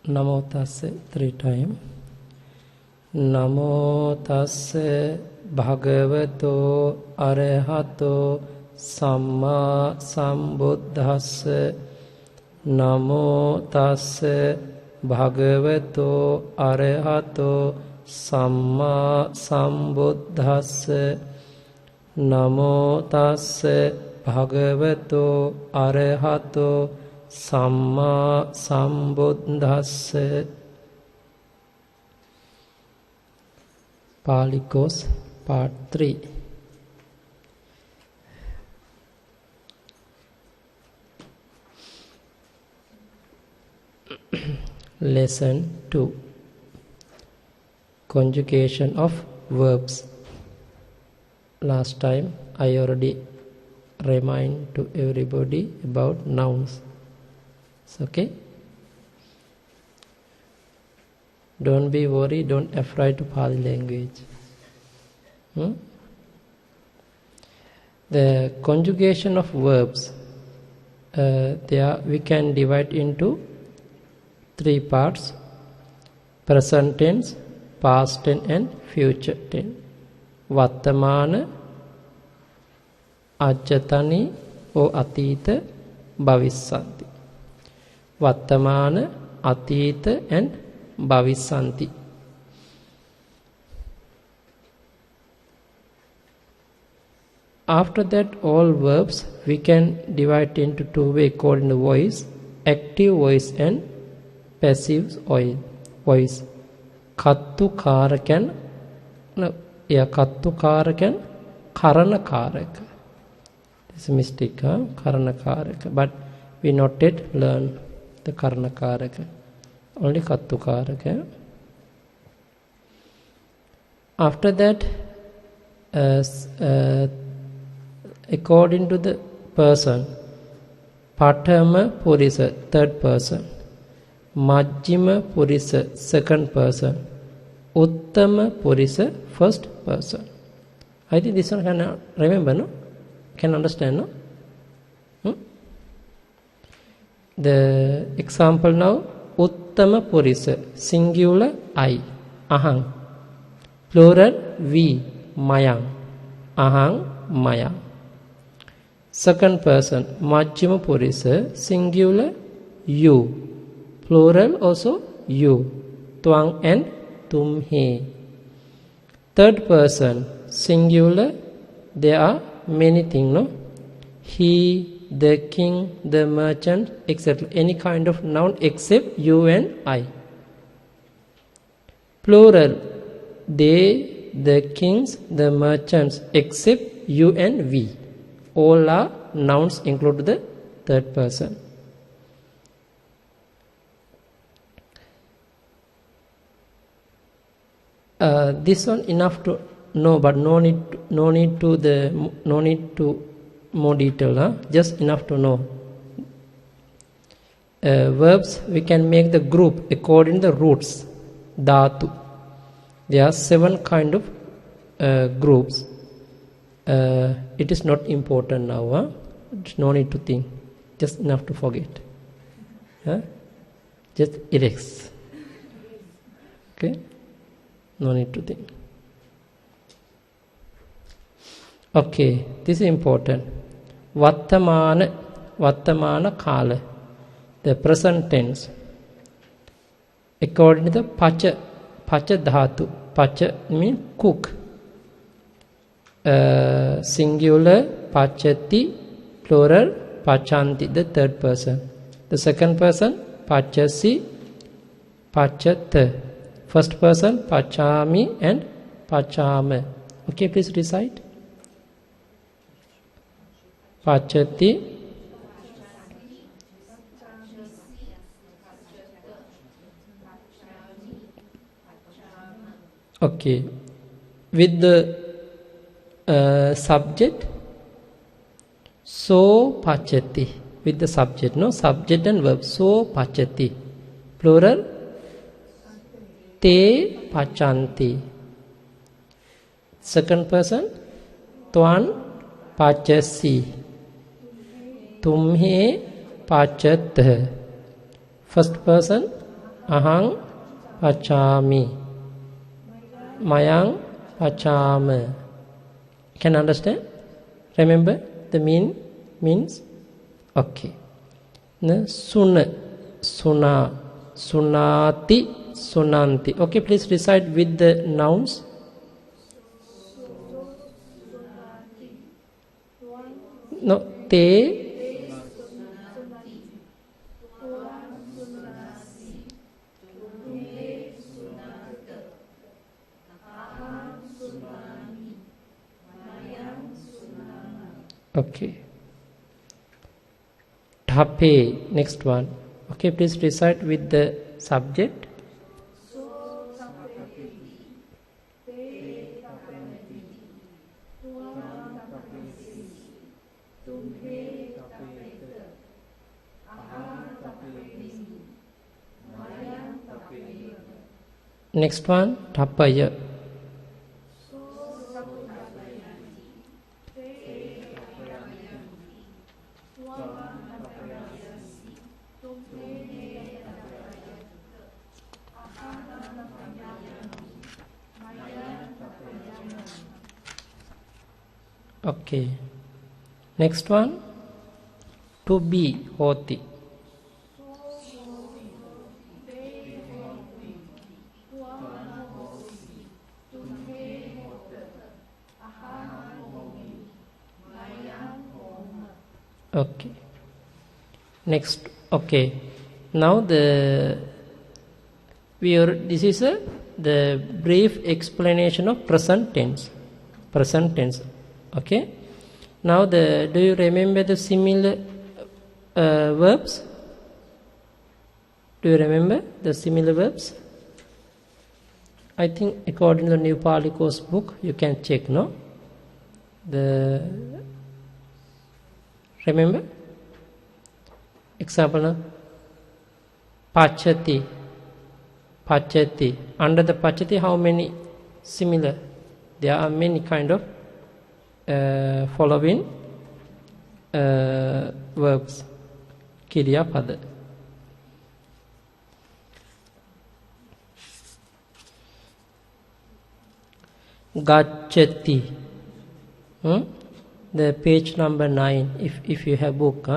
Namo tassa 3 times. Namo tassa bhagavato arahato samma sambuddhassa. Namo tassa bhagavato arahato samma sambuddhassa. Namo tassa bhagavato arahato Samma Sambuddhassa. Pali Course Part 3. Lesson 2. Conjugation of verbs. Last time I already remind to everybody about nouns. Okay, don't be worried, don't afraid to Pali language. The conjugation of verbs, there we can divide into 3 parts: present tense, past tense and future tense. Vattamana, ajjatani or atita, bhavissanti. Vattamana, atita and bhavissanti. After that, all verbs we can divide into 2 ways according to voice: active voice and passive voice. Kattu karakan, kattu karakan, karana karaka. It's a mistake, karana karaka. But we not yet learn the karana karaka, only kattu karaka. After that, according to the person, Patama Purisa, 3rd person, Majjima Purisa, 2nd person, Uttama Purisa, 1st person. I think this one can remember, no? Can understand, no? The example now, Uttama Purisa, singular I, ahang. Plural we, mayang. Ahang, mayang. 2nd person, Majjima Purisa, singular you. Plural also you. Tuang and tumhe. 3rd person, singular, there are many things, no? He, the king, the merchant, etc. Any kind of noun except you and I. Plural, they, the kings, the merchants, except you and we. All are nouns include the 3rd person. This one enough to know, but no need to more detail, just enough to know. Verbs we can make the group according to the roots, dhatu. There are 7 kind of groups. It is not important now, no need to think, just enough to forget. Just erase. Okay, no need to think. Okay, this is important. Vattamana kala, the present tense. According to the pacha dhatu. Pacha means cook. Singular pachati, plural pachanti, the 3rd person. The 2nd person, pachasi, pachat. 1st person, pachami and pachame. Okay, please recite. Pachati, okay, with the subject, so pachati, with the subject, no? Subject and verb, so pachati. Plural, te pachanti. 2nd person, twan pachasi. Tumhe pachat. First person, ahang pachami, mayang pachama. Can understand? Remember the means? Okay. Suna, suna, sunati, sunanti. Okay, please recite with the nouns. No, te. Okay. Thape, next one. Okay, please recite with the subject. Next one, thapaya. Okay. Next one, to be, hoti. Okay. Next, okay. Now this is the brief explanation of present tense. Present tense. Okay. Now do you remember the similar verbs? Do you remember the similar verbs? I think according to the New Pali Course book, you can check, no? Remember? Example, no? Pachati. Pachati. Under the pachati, how many similar? There are many kind of following verbs. Kiriya pada. Gacchati. The page number 9, if you have book,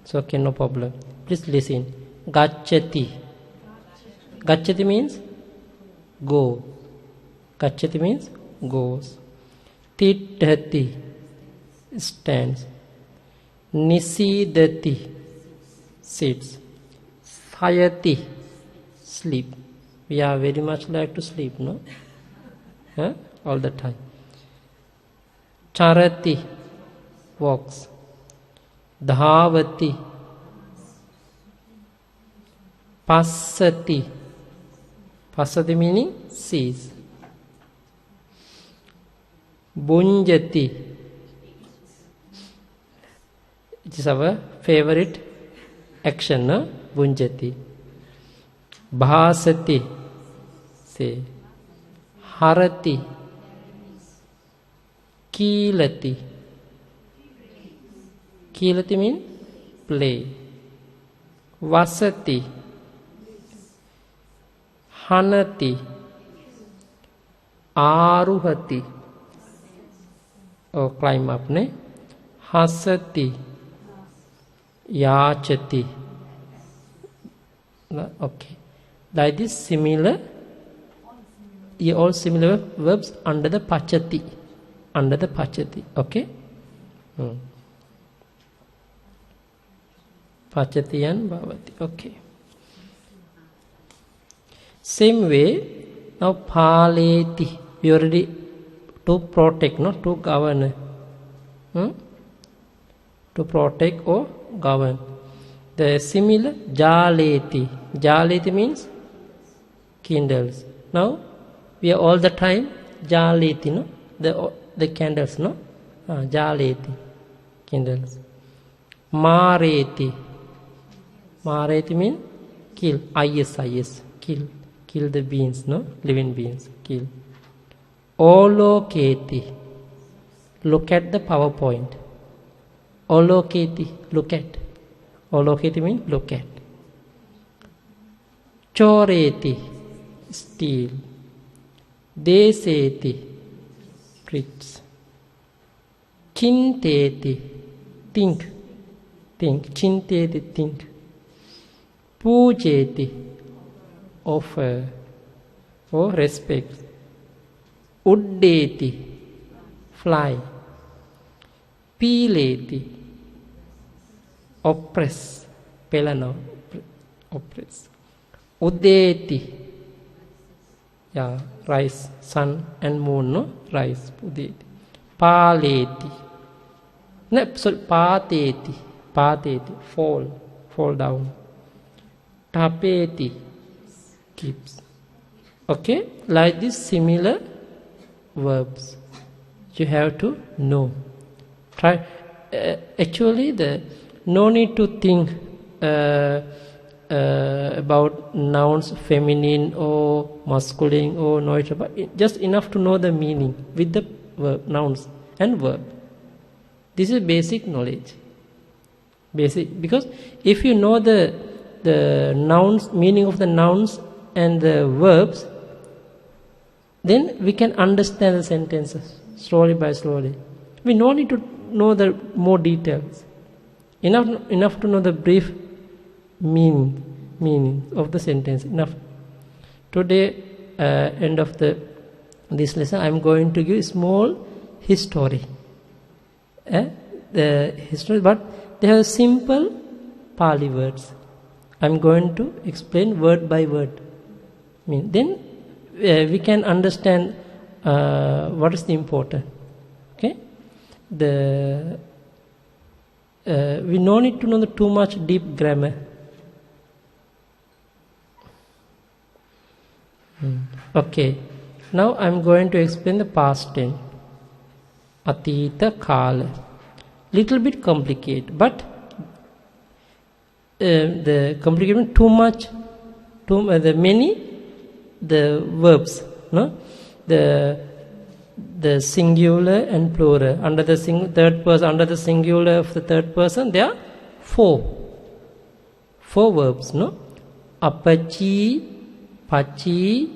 so okay, no problem. Please listen. Gacchati. Gacchati means go. Gacchati means goes. Tithati, stands. Nisidati, sits. Sayati, sleep. We are very much like to sleep, no? All the time. Charati, walks. Dhavati, passati. Passati meaning sees. Bunjati, it is our favorite action, no? Bunjati. Bhasati, say. Harati. Kilati. Kilati means play. Vasati. Hanati. Aruhati. Or climb up, ne? Hasati. Yachati. Okay. Like this similar, all similar verbs under the pachati. Under the pachati. Okay? Pachati and bhavati. Okay. Same way, now paleti. We already to protect, no? To govern. To protect or govern. The similar jaleti. Jaleti means kindles. Now we are all the time jaleti, no? The candles, no? Jaleti, kindles. Mareti. Mareti means kill. Is kill. Kill the beings, no? Living beings. Kill. Oloketi. Look at the PowerPoint. Oloketi. Look at. Oloketi means look at. choreti, steal. Deseti, preach. Chinteti, think. Chinteti, think. Pujeti, offer or respect. Uddeti, fly. Pileti, oppress. Pelano, oppress. Udeti, rise, sun and moon, no? Rise, udeti. Paleti. No, sorry, pateti, fall down. Tapeti, keeps. Okay, like this similar verbs you have to know. Try. Actually, no need to think about nouns, feminine or masculine or neutral, but just enough to know the meaning with the verb, nouns and verb. This is basic knowledge. Basic, because if you know the nouns, meaning of the nouns and the verbs, then we can understand the sentences slowly by slowly. We no need to know the more details. Enough to know the brief meaning of the sentence. Enough. Today, end of this lesson, I am going to give a small history. The history, but they have simple Pali words. I am going to explain word by word. Then we can understand what is the important. Okay, we no need to know too much deep grammar. Okay, now I am going to explain the past tense. Atita kala. Little bit complicated, but the complication too much. The verbs, no, the singular and plural under the third person, under the singular of the third person, there are four verbs, no. Apachi, pachi,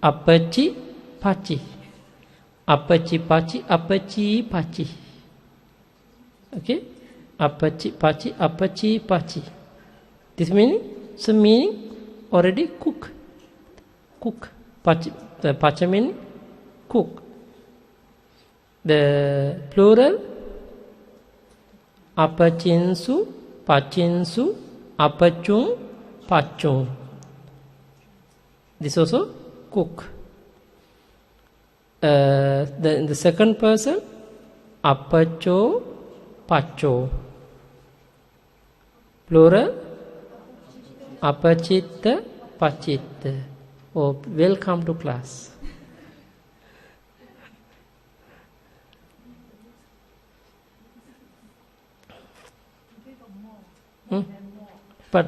apachi, pachi. Apachi, pachi, apachi, pachi. Okay, apachi, pachi, apachi, pachi. This meaning, so meaning already cook. Pachi, the pacha meaning cook. The plural, apachinsu, pachinsu, apachung, pachung. This also cook. The second person, apacho, pacho. Plural, apachitta, pachitta. Oh, welcome to class. But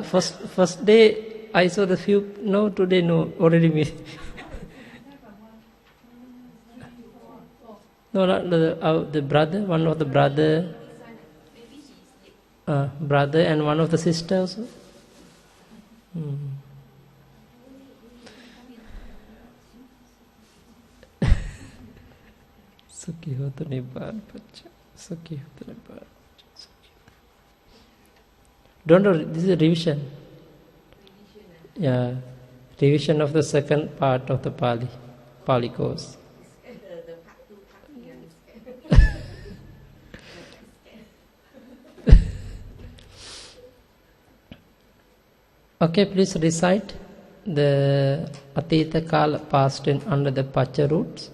first day I saw the few. No, today no. Already me. No, not the brother. One of the brother and one of the sisters. Sukhi ho to nibbana pacha. Sukhi ho to nibbana pacha. Don't know, this is a revision. Yeah, revision of the second part of the Pali course. Okay, please recite the Atita Kala past tense under the Pacha roots.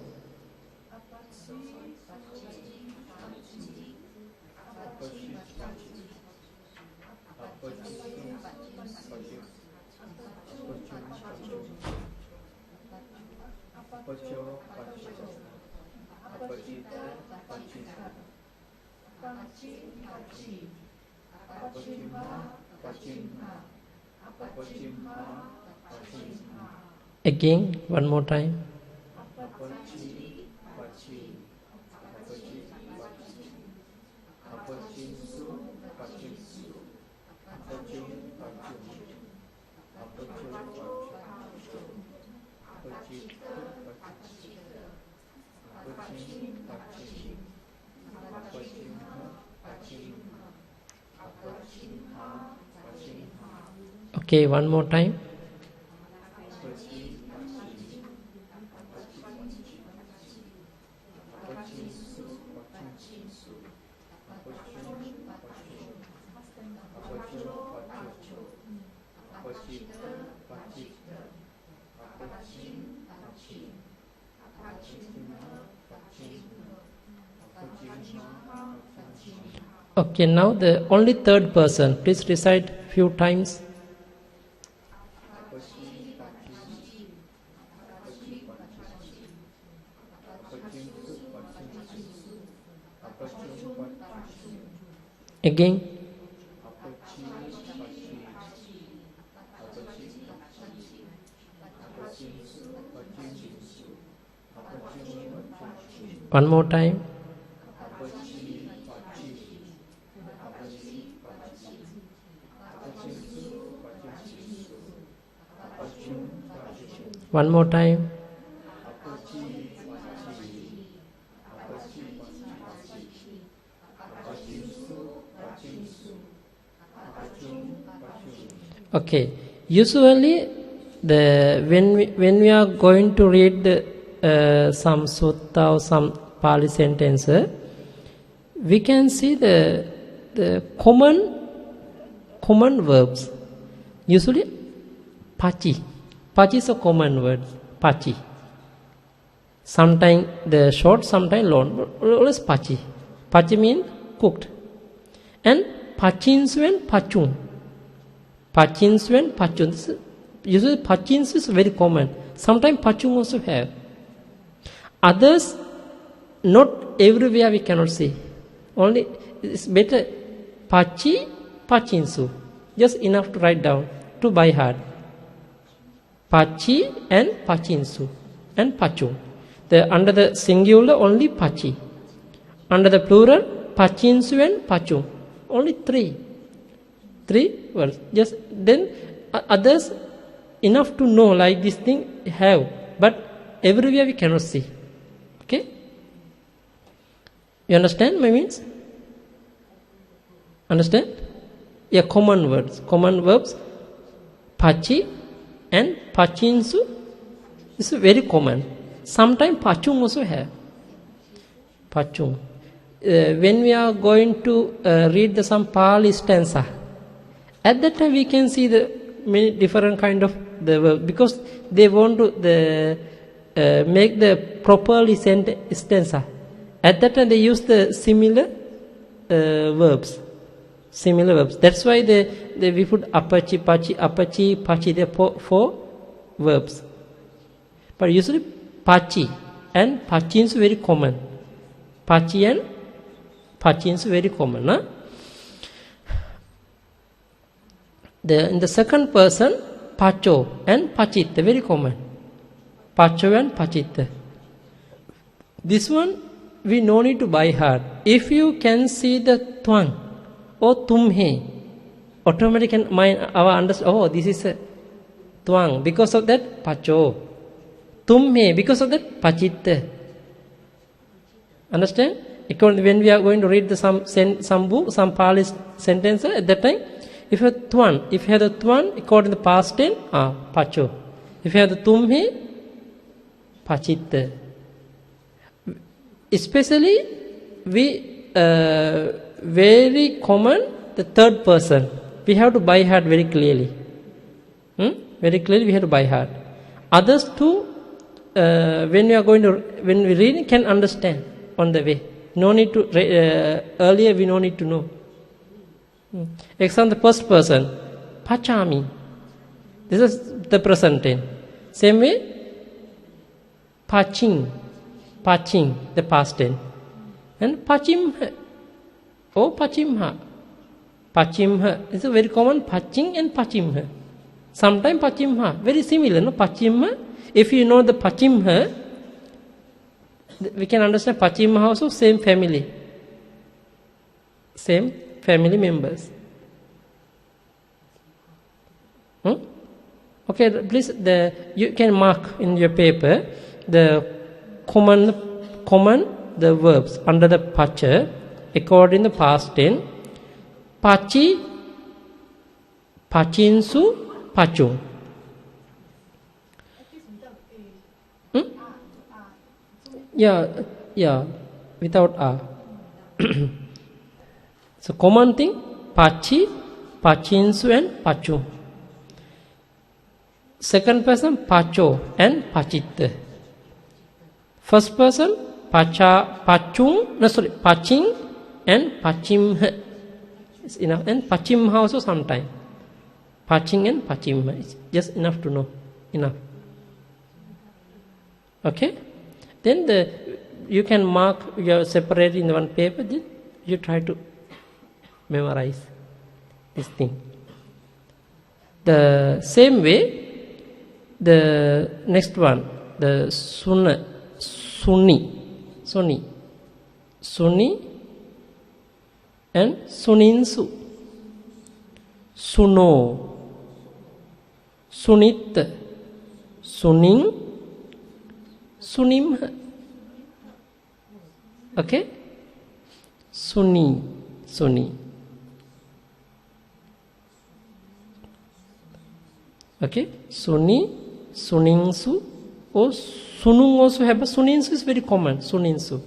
Again, one more time. Okay, one more time. Okay, now the only third person. Please recite few times. Again. One more time. One more time. Okay. Usually, when we are going to read some sutta or some Pali sentence, we can see the common verbs. Usually, pachi. Pachi is a common word. Pachi. Sometimes the short, sometimes long. Always pachi. Pachi means cooked. And pachinsu and pachun. Pachinsu and pachun. Usually pachinsu is very common. Sometimes pachun also have. Others, not everywhere we cannot see. Only it's better pachi, pachinsu. Just enough to write down, to by heart. Pachi and pachinsu and pachun. Under the singular only pachi. Under the plural, pachinsu and pachun. Only three words. Just then others enough to know like this thing have, but everywhere we cannot see. Okay? You understand my means? Understand? Yeah, common words. Common verbs. Pachi and pachinsu is very common. Sometimes pachung also have. Pachung. When we are going to read some Pali stanza, at that time we can see the many different kind of the verb, because they want to make the properly stanza. At that time they use the similar verbs. Similar verbs. That's why we put apachi, pachi, apachi, pachi. There are four verbs. But usually pachi and pachin is very common. Pachi and pachin is very common. Huh? In the second person, pacho and pachit, very common. Pacho and pachit. This one we no need to by heart. If you can see the twang or tumhe, automatically mind our understand. Oh, this is a twang. Because of that, pacho. Tumhe. Because of that, pachit. Understand? When we are going to read some book, some Pali sentence, at that time, if you have the twan, according to the past tense, pacho. If you have the tumhe, pachit. Especially, very common, the third person. We have to by heart very clearly. Very clearly we have to by heart. Others too, when we read, can understand on the way. No need to, earlier we no need to know. Example, the first person, pachami. This is the present tense. Same way, paching, the past tense. And pachimha. Oh, pachimha. Pachimha. This is very common, paching and pachimha. Sometimes pachimha. Very similar, no? Pachimha. If you know the pachimha, we can understand pachimha also same family. Same family members. Okay, please, you can mark in your paper the common the verbs under the pacha according to past tense. Pachi, pachinsu, pachung. Yeah, without a. So common thing, pachi, pachinsu and pachung. Second person, pacho and pachitta. First person, paching and pachimha. It's enough. And pachimha also sometime. Paching and pachimha. It's just enough to know. Enough. Okay? Then you can mark, you are separate in one paper, then you try to memorize this thing. The same way, the next one, the suni, and suninsu, suno, sunit, suning, sunim. Okay? Suni. Okay? Suni, suningsu, or sunung also have, but suninsu is very common. Suninsu,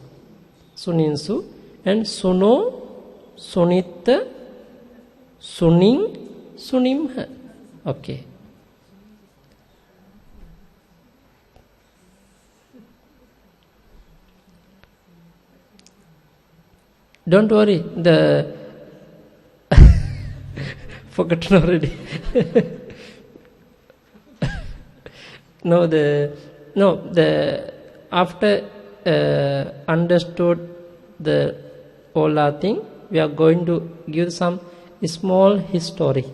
and suno, sunit, suning, sunimha. Okay. Don't worry, forgotten already. After understood the Ola thing, we are going to give some small history,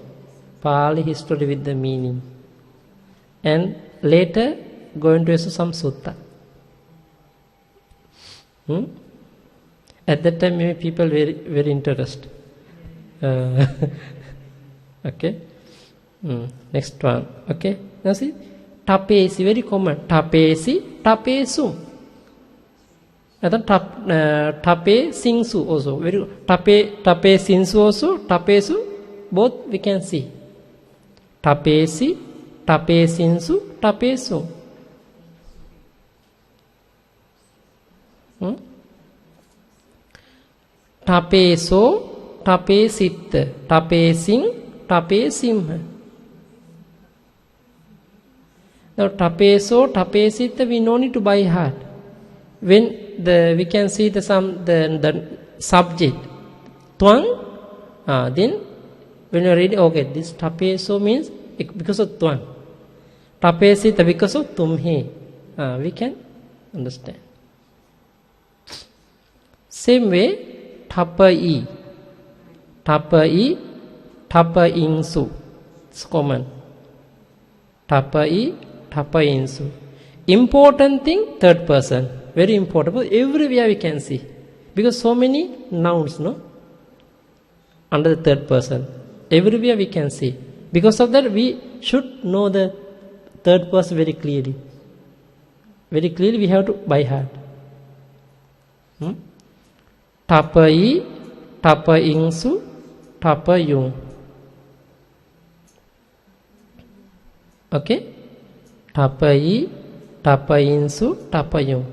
Pali history with the meaning, and later going to use some sutta. At that time, maybe people very, very interested. Okay. Next one. Okay. Now see, tapesi, very common. Tapesi, tapesum. And then tape singsu also. Very tape singsu also. Tapesu, both we can see. Tapesi, tape sinsu, tapesu. Tapeso, tapesit, tapesing, tapesim. Now tapeso, tapesit, we no need to by heart. When we can see the subject, twang, then when you read, okay, this tapeso means because of twang. Tapesit because of tumhe. We can understand. Same way, tapai, tapaingsu. It's common. Tapaingsu. Important thing, third person. Very important. But everywhere we can see. Because so many nouns, no? Under the third person. Everywhere we can see. Because of that, we should know the third person very clearly. Very clearly we have to by heart. Tapai, tapaingsu, tapayung. Okay? Tapai, tapainsu, tapayung.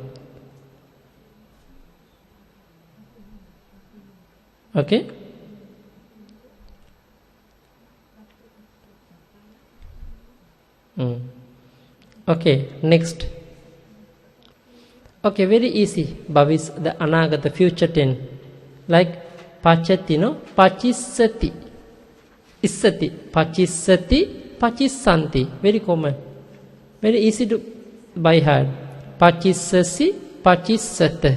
Okay? Okay, next. Okay, very easy. Bhavis, the anagata, future tense. Like pachati, no? Pachisati. Issati. Pachisati, pachisanti. Very common. Very easy to by heart. Pachisasi, pachisata.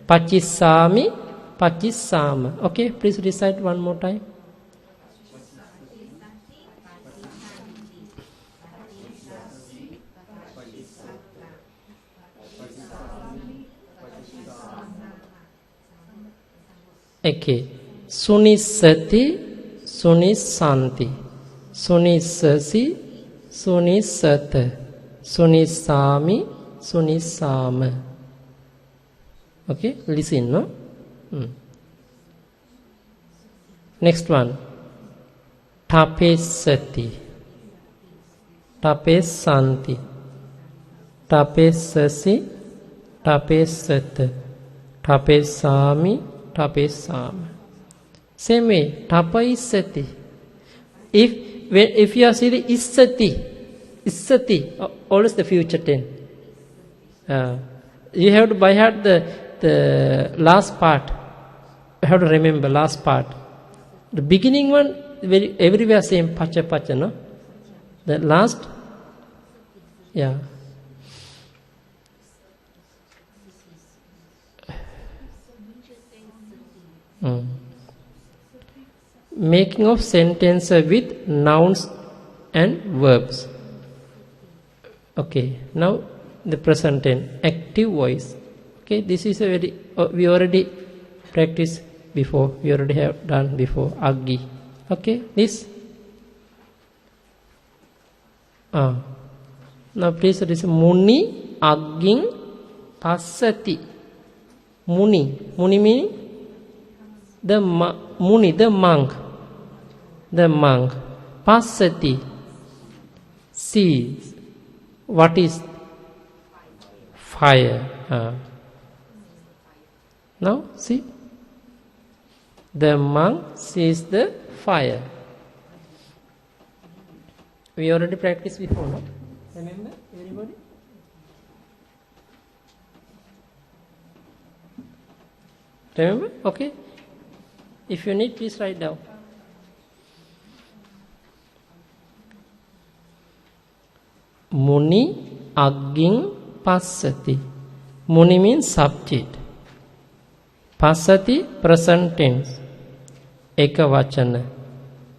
Pachisami, pachisama. Okay, please recite one more time. Okay. Sunisati, sunisanti. Sunisasi, Sunissata, Sunissami, Sunissama. Okay, listen, no? Next one. Tapesati, Tapesanti, Tapesasi, Tapesata, Tapesami, Tapesama. Same way, Tapaisati. If you are saying Issati, always the future tense. You have to by heart the last part. You have to remember last part. The beginning one, everywhere same pacha, no? The last, yeah. Making of sentences with nouns and verbs. Okay, now the present tense, active voice. Okay, this is a very, we already practiced before, we already have done before, aggi. Okay, this. Now please listen, muni agging passati. Muni meaning the muni, the monk. Passati, sees. What is fire? Now see, the monk sees the fire. We already practiced before, no? Remember, everybody? Remember? Okay. If you need, please write down. Muni agging passati. Muni means subject. Passati, present tense. Eka vachana.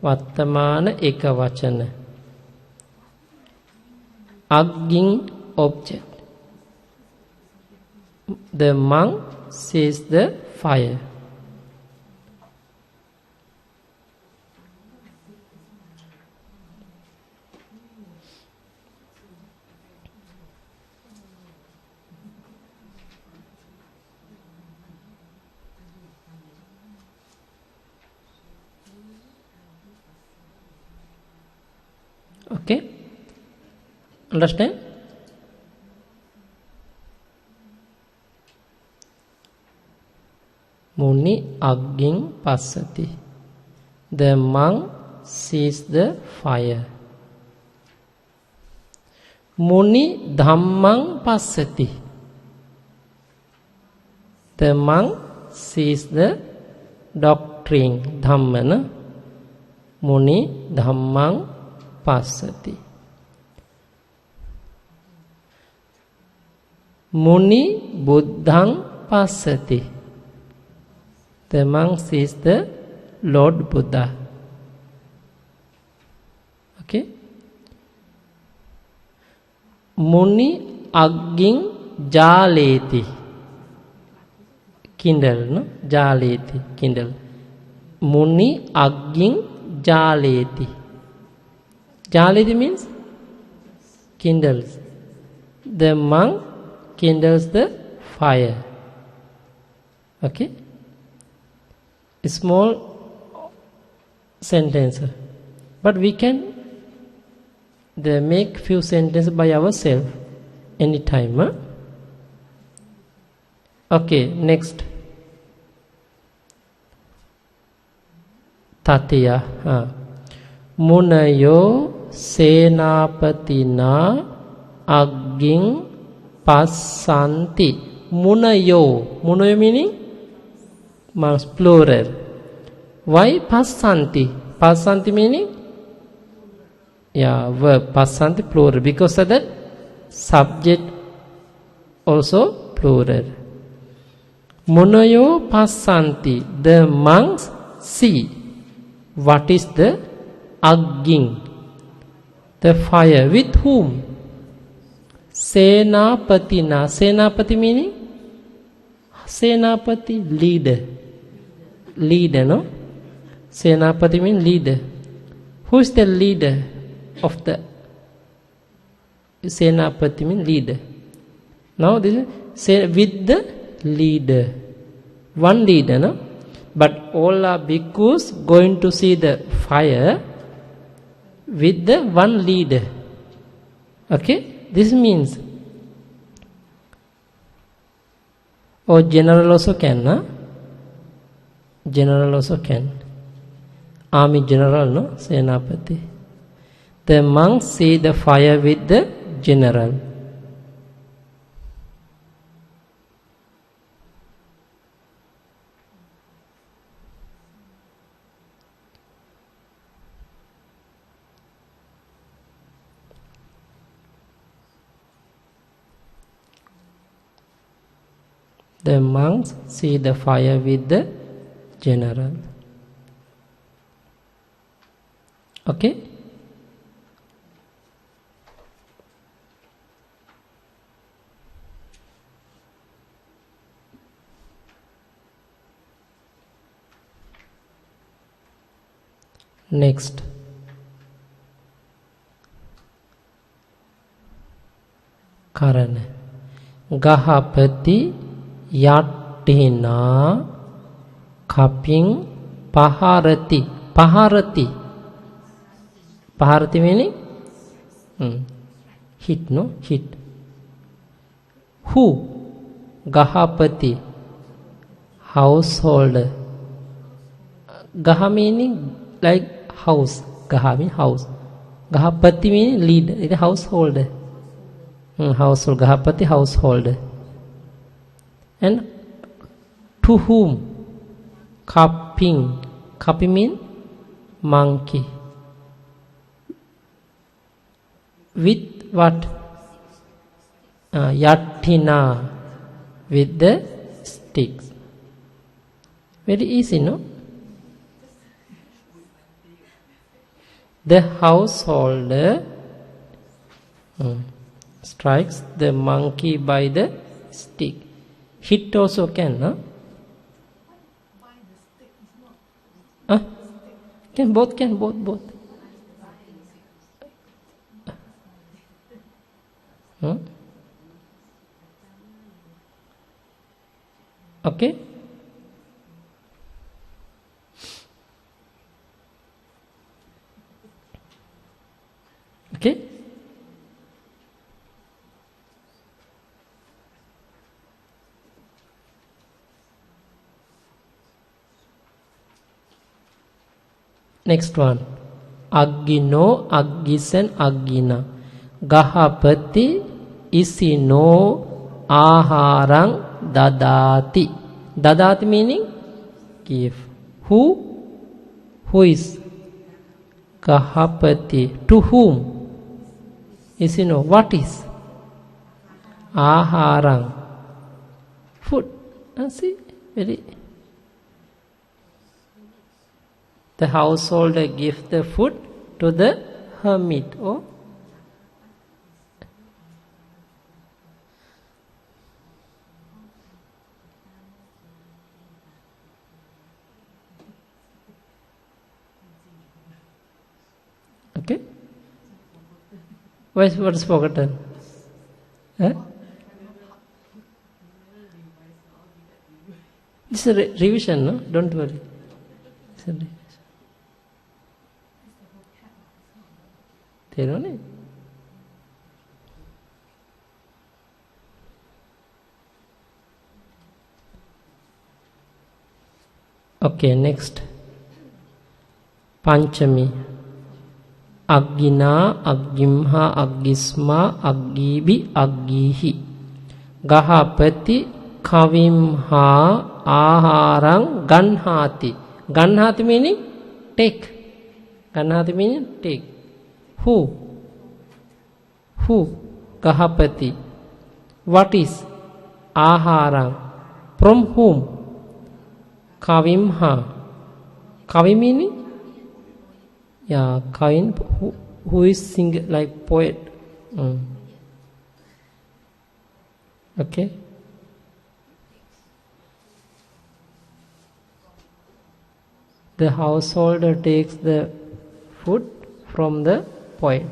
Vattamana eka vachana. Agging, object. The monk sees the fire. Okay? Understand? Muni agging passati. The monk sees the fire. Muni dhammang passati. The monk sees the doctrine. Dhamma, no? Muni dhammang passati. Muni buddhang passati. The monk sees the Lord Buddha. Okay? Muni agging jaleti. Kindle, no? Jaleti, kindle. Muni agging jaleti. Jaleti means kindles. The monk kindles the fire. Okay? A small sentence. But we can make few sentences by ourselves anytime. Huh? Okay, next. Tatiya. Munayo senapatina agging passanti. Munayo. Munayo meaning? Plural. Why passanti? Passanti meaning? Yeah, verb. Passanti plural. Because of that, subject also plural. Munayo passanti. The monks see. What is the agging? The fire. With whom? Senapatina. Senapati meaning? Senapati, leader. Leader, no? Senapati means leader. Who is the leader of the Senapati means leader. Now this is with the leader. One leader, no? But all are bhikkhus going to see the fire with the one leader. Okay? This means, or general also can, no? General also can. Army general, no? Senapati. The monks see the fire with the general. The monks see the fire with the general. Okay? Next. Karana. Gahapati Yattina Kaping Paharati. Paharati. Paharati meaning? Hit, no? Hit. Who? Gahapati. Householder. Gaha meaning like house. Gaha means house. Gahapati means leader. It is householder. Household. Gahapati householder. And to whom? Kaping. Kapi means monkey. With what? Yattina. With the sticks. Very easy, no? The householder strikes the monkey by the stick. Hit also can, no? Can both, both. Okay? Okay? Next one. Aggino, Aggisen, Aggina. Gahapati isino aharang dadati. Dadati meaning give. Who? Who is? Gahapati. To whom? Isino. What is? Aharang. Food. See? Very. The householder gives the food to the hermit. Oh. Okay? What is forgotten? Huh? This is a revision, no? Don't worry. It's a revision. තේරුණේ? Okay, next. Panchami. Aggina, Aggimha, Aggisma, Aggibi, Aggihi. Gahapati, Kavimha, Aharang, Ganhati. Ganhati meaning take. Ganhati meaning take. Who? Who? Gahapati. What is? Aharang. From whom? Kavimha. Kavi meaning? Yeah, Kavin, who is sing like poet. Okay. The householder takes the food from the poet.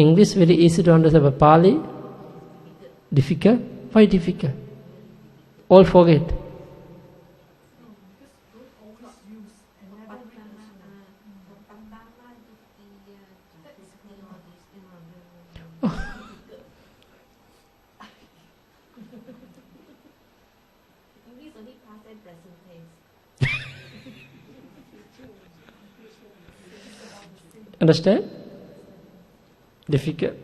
English very easy to understand, but Pali difficult. Why difficult? All forget. Understand? Difficult.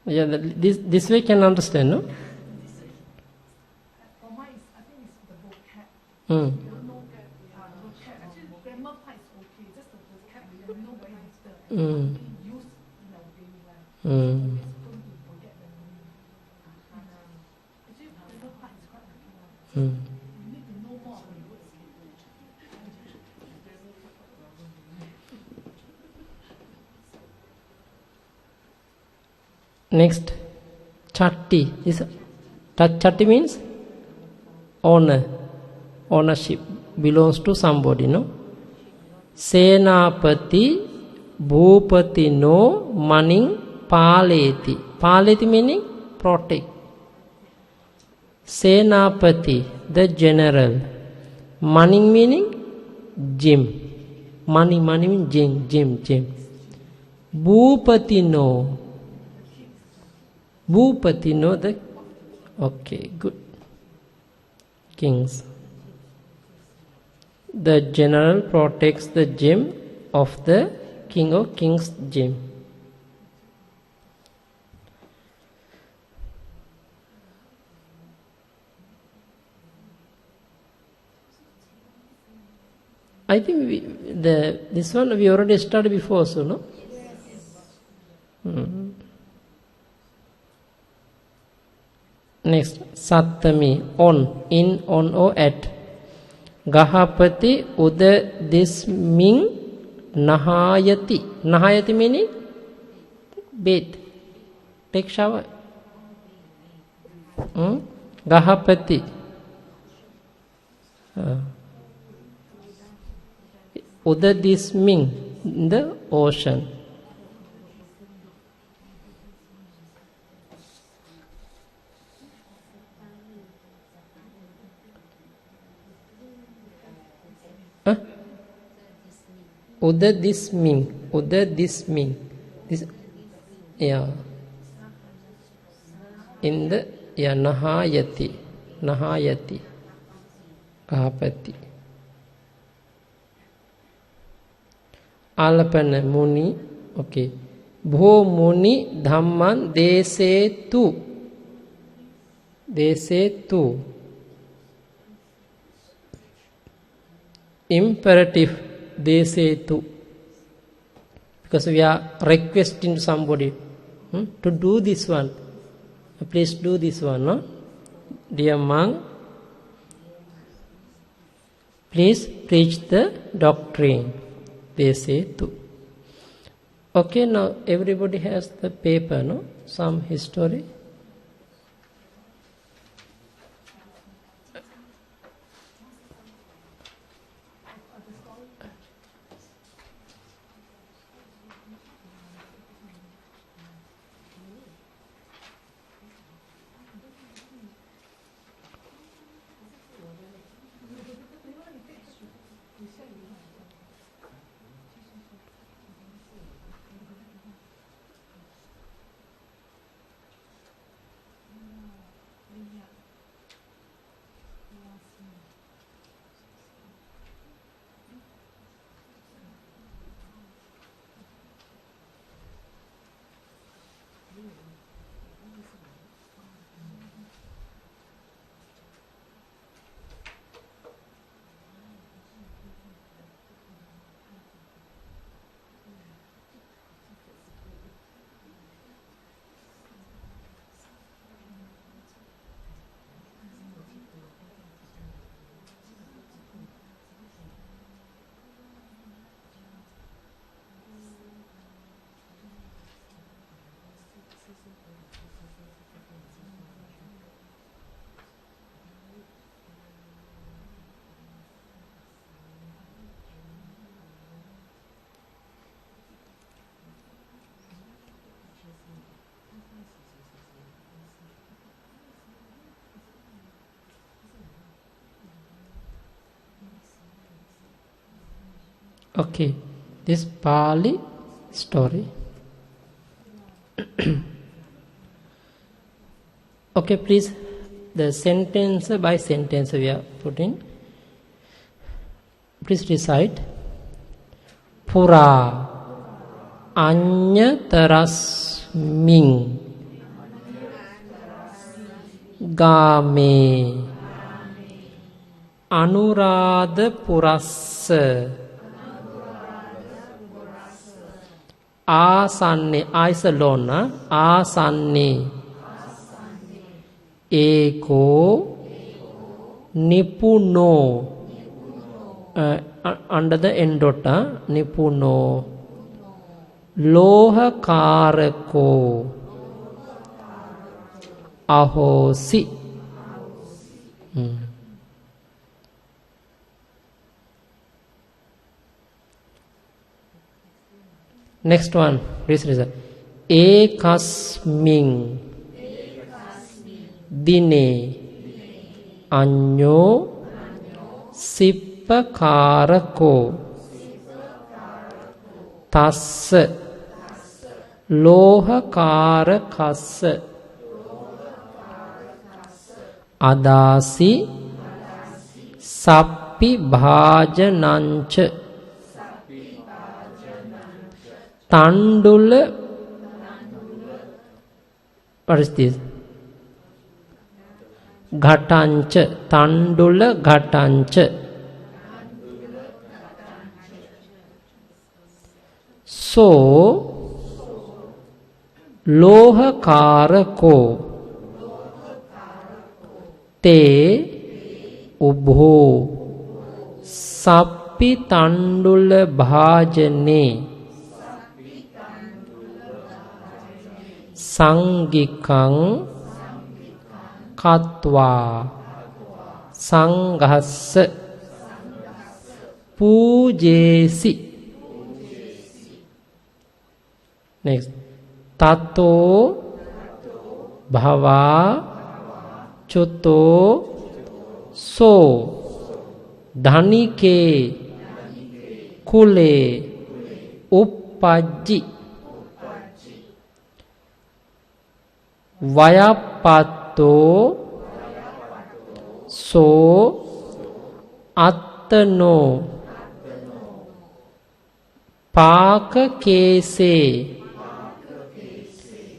Yeah, this way can understand, no? Mm. Mm. Mm. Mm. Next, chatti. Chatti means owner. Ownership belongs to somebody, no? Senapati Bhupati no maning paleti. Paleti meaning protect. Senapati, the general. Maning meaning gym. Money means gym. Bhupati no. Bhupati no, the. Okay, good. Kings. The general protects the gem of the king or king's gem. I think this one we already studied before, so no? Next, Sattami, on, in, on or at. Gahapati uda disming nahayati. Nahayati meaning bathe, take shower. Gahapati. Uda disming, in the ocean. Uda disming. This, yeah. In the, yeah, nahayati. Gahapati. Alapana muni. Okay. Bho muni dhamman dese tu. Imperative dese tu. Because we are requesting somebody to do this one. Please do this one, no? Dear monk, please preach the doctrine. They say to. Okay, now everybody has the paper, no? Some history. Okay, this Pali story. Okay, please, the sentence by sentence we are putting. Please recite. Pura Anyatarasming Game Anuradha Purassa Asanne, I is alone, Asanne Eko Nipuno, under the endota, Nipuno Lohakarako Ahosi. Next one, please listen. Ekasming Dine Anyo Sippakarako Tassa Lohakarakassa Adasi Sappi Bhajanancha Tandula. What is this? Ghatancha. Tandula Ghatancha. So Lohakarako Te Ubho Sappi Tandula Bhajane Sangikang Katva Sanghassa Pujesi. Next. Tato Bhava Chuto So Dhanike Kule Uppajji Vayapato So Attano Paka Kese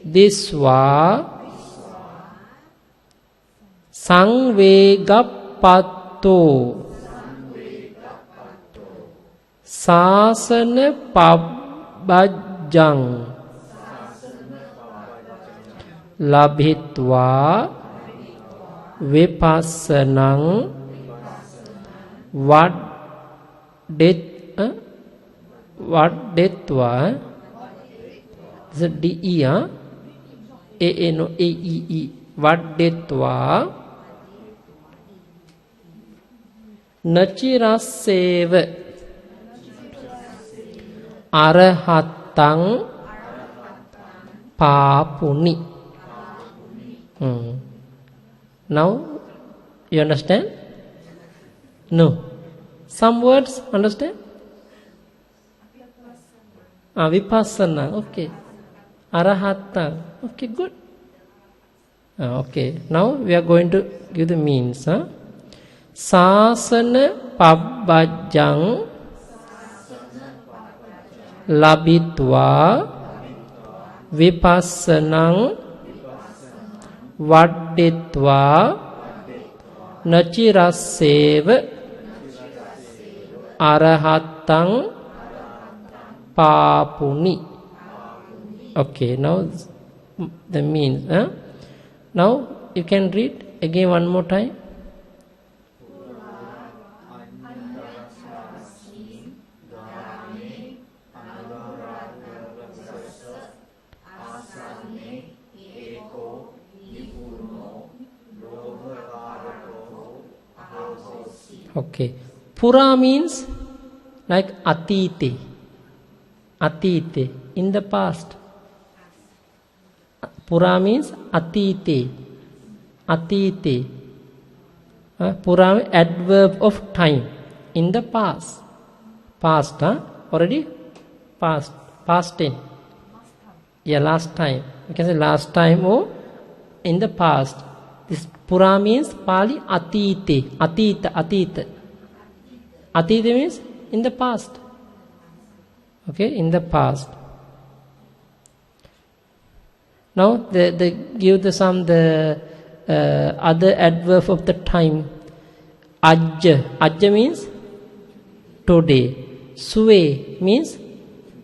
Diswa Sangvegappato Sasana Pabbajjang Labhitva Vipassanang Vaddetva. Is it D-E? A no A-E-E. Vaddetva Nachiraseva Arahatang Papuni. Now you understand? No. Some words understand? Vipassana. Okay. Arahata. Okay, good. Okay. Now we are going to give the means. Sasana Pabbajjang Labhitva Vipassanang Vaddetva Nachiraseva Arahatang Papuni. Okay, now the means. Now you can read again one more time. Okay. Pura means like atite. Atite, in the past. Pura means atite. Atite. Pura adverb of time, in the past. Past, huh? Already past. Past tense. Yeah, last time. You can say last time or in the past. This pura means Pali atite. Atita, atita. Atita means in the past. Okay, in the past. Now they give the other adverb of the time. Ajja. Ajja means today. Suve means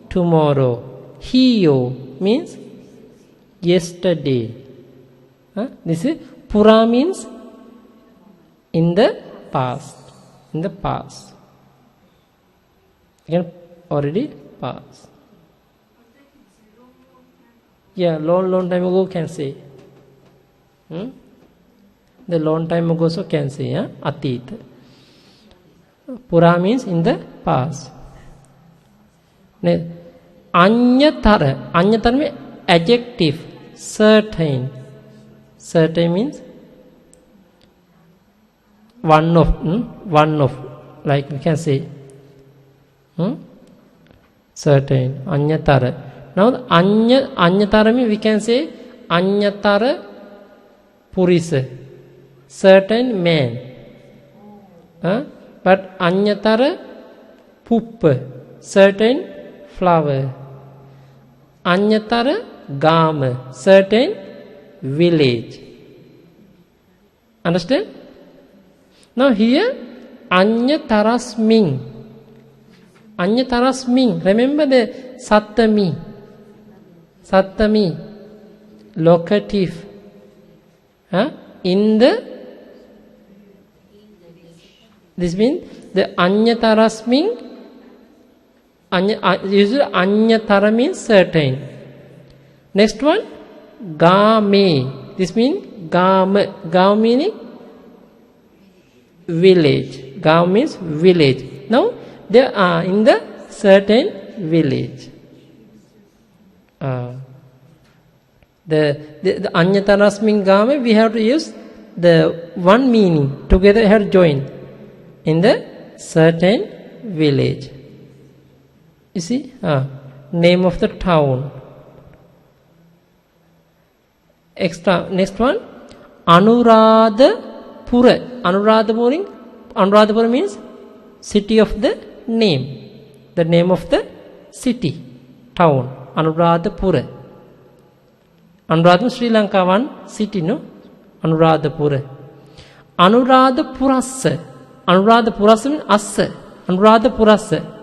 tomorrow. Hiyo means yesterday. This is pura means in the past. In the past. Again, already past. Yeah, long time ago can say. The long time ago so can say, Atita. Pura means in the past. Anyatara. Anyatara means adjective. Certain. Certain means one of. Like we can say. Certain. Anyatara. Now anyatara means we can say anyatara purisa. Certain man. But anyatara puppa. Certain flower. Anyatara gama. Certain village. Understand? Now here anyatarasmin. Anyatarasmin. Remember the sattami. Sattami. Locative. In the. This means the anyatarasmin. Usually anyatara means certain. Next one, game. This means game. Game meaning village. Game means village. Now they are in the certain village. The anyatarasmin game, we have to use the one meaning together have joined in the certain village. You see, name of the town. Extra. Next one, Anuradhapura. Anuradhapura means city of the name. The name of the city, town. Anuradhapura. Anuradhapura, Sri Lanka one city, no? Anuradhapura. Anuradhapurassa. Anuradhapurassa means assa. Anuradhapurassa.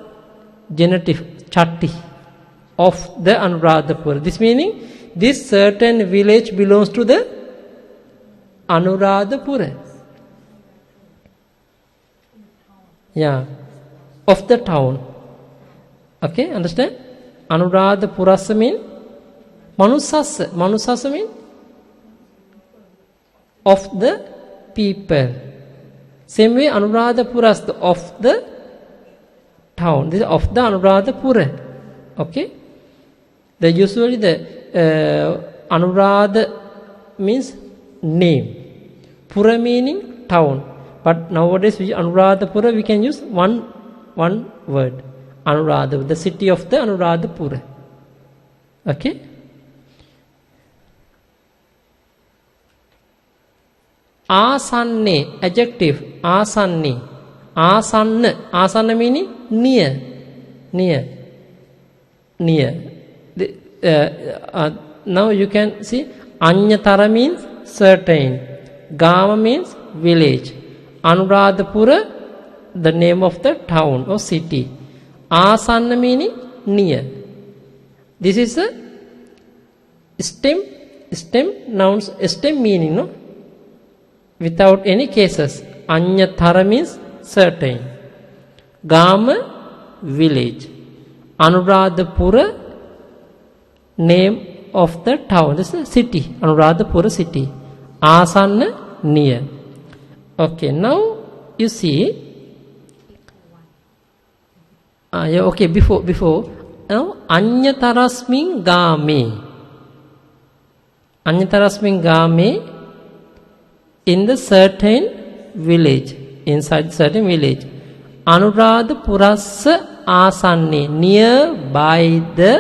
Genitive, chatti. Of the Anuradhapura. This meaning, this certain village belongs to the Anuradhapura. Yeah. Of the town. Okay, understand? Anuradhapurassa means Manusassa. Manusassa means of the people. Same way Anuradhapurassa of the town. This is of the Anuradhapura. Okay. Usually the Anuradha means name. Pura meaning town. But nowadays Anuradhapura we can use one word. Anuradha, the city of the Anuradhapura. Okay. Asanne, adjective. Asanne. Asanna. Asanna meaning near. Near. Near. Now you can see Anyatara means certain. Gama means village. Anuradhapura, the name of the town or city. Asanna meaning near. This is a stem nouns, stem meaning, no? Without any cases. Anyatara means certain. Gama, village. Anuradhapura, name of the town. This is a city. Anuradhapura city. Asanna, near. Okay, now you see. Okay, before. Now, Anyatarasmin game. Anyatarasmin game in the certain village. Inside certain village. Anuradhapurassa ආසන්නේ nearby the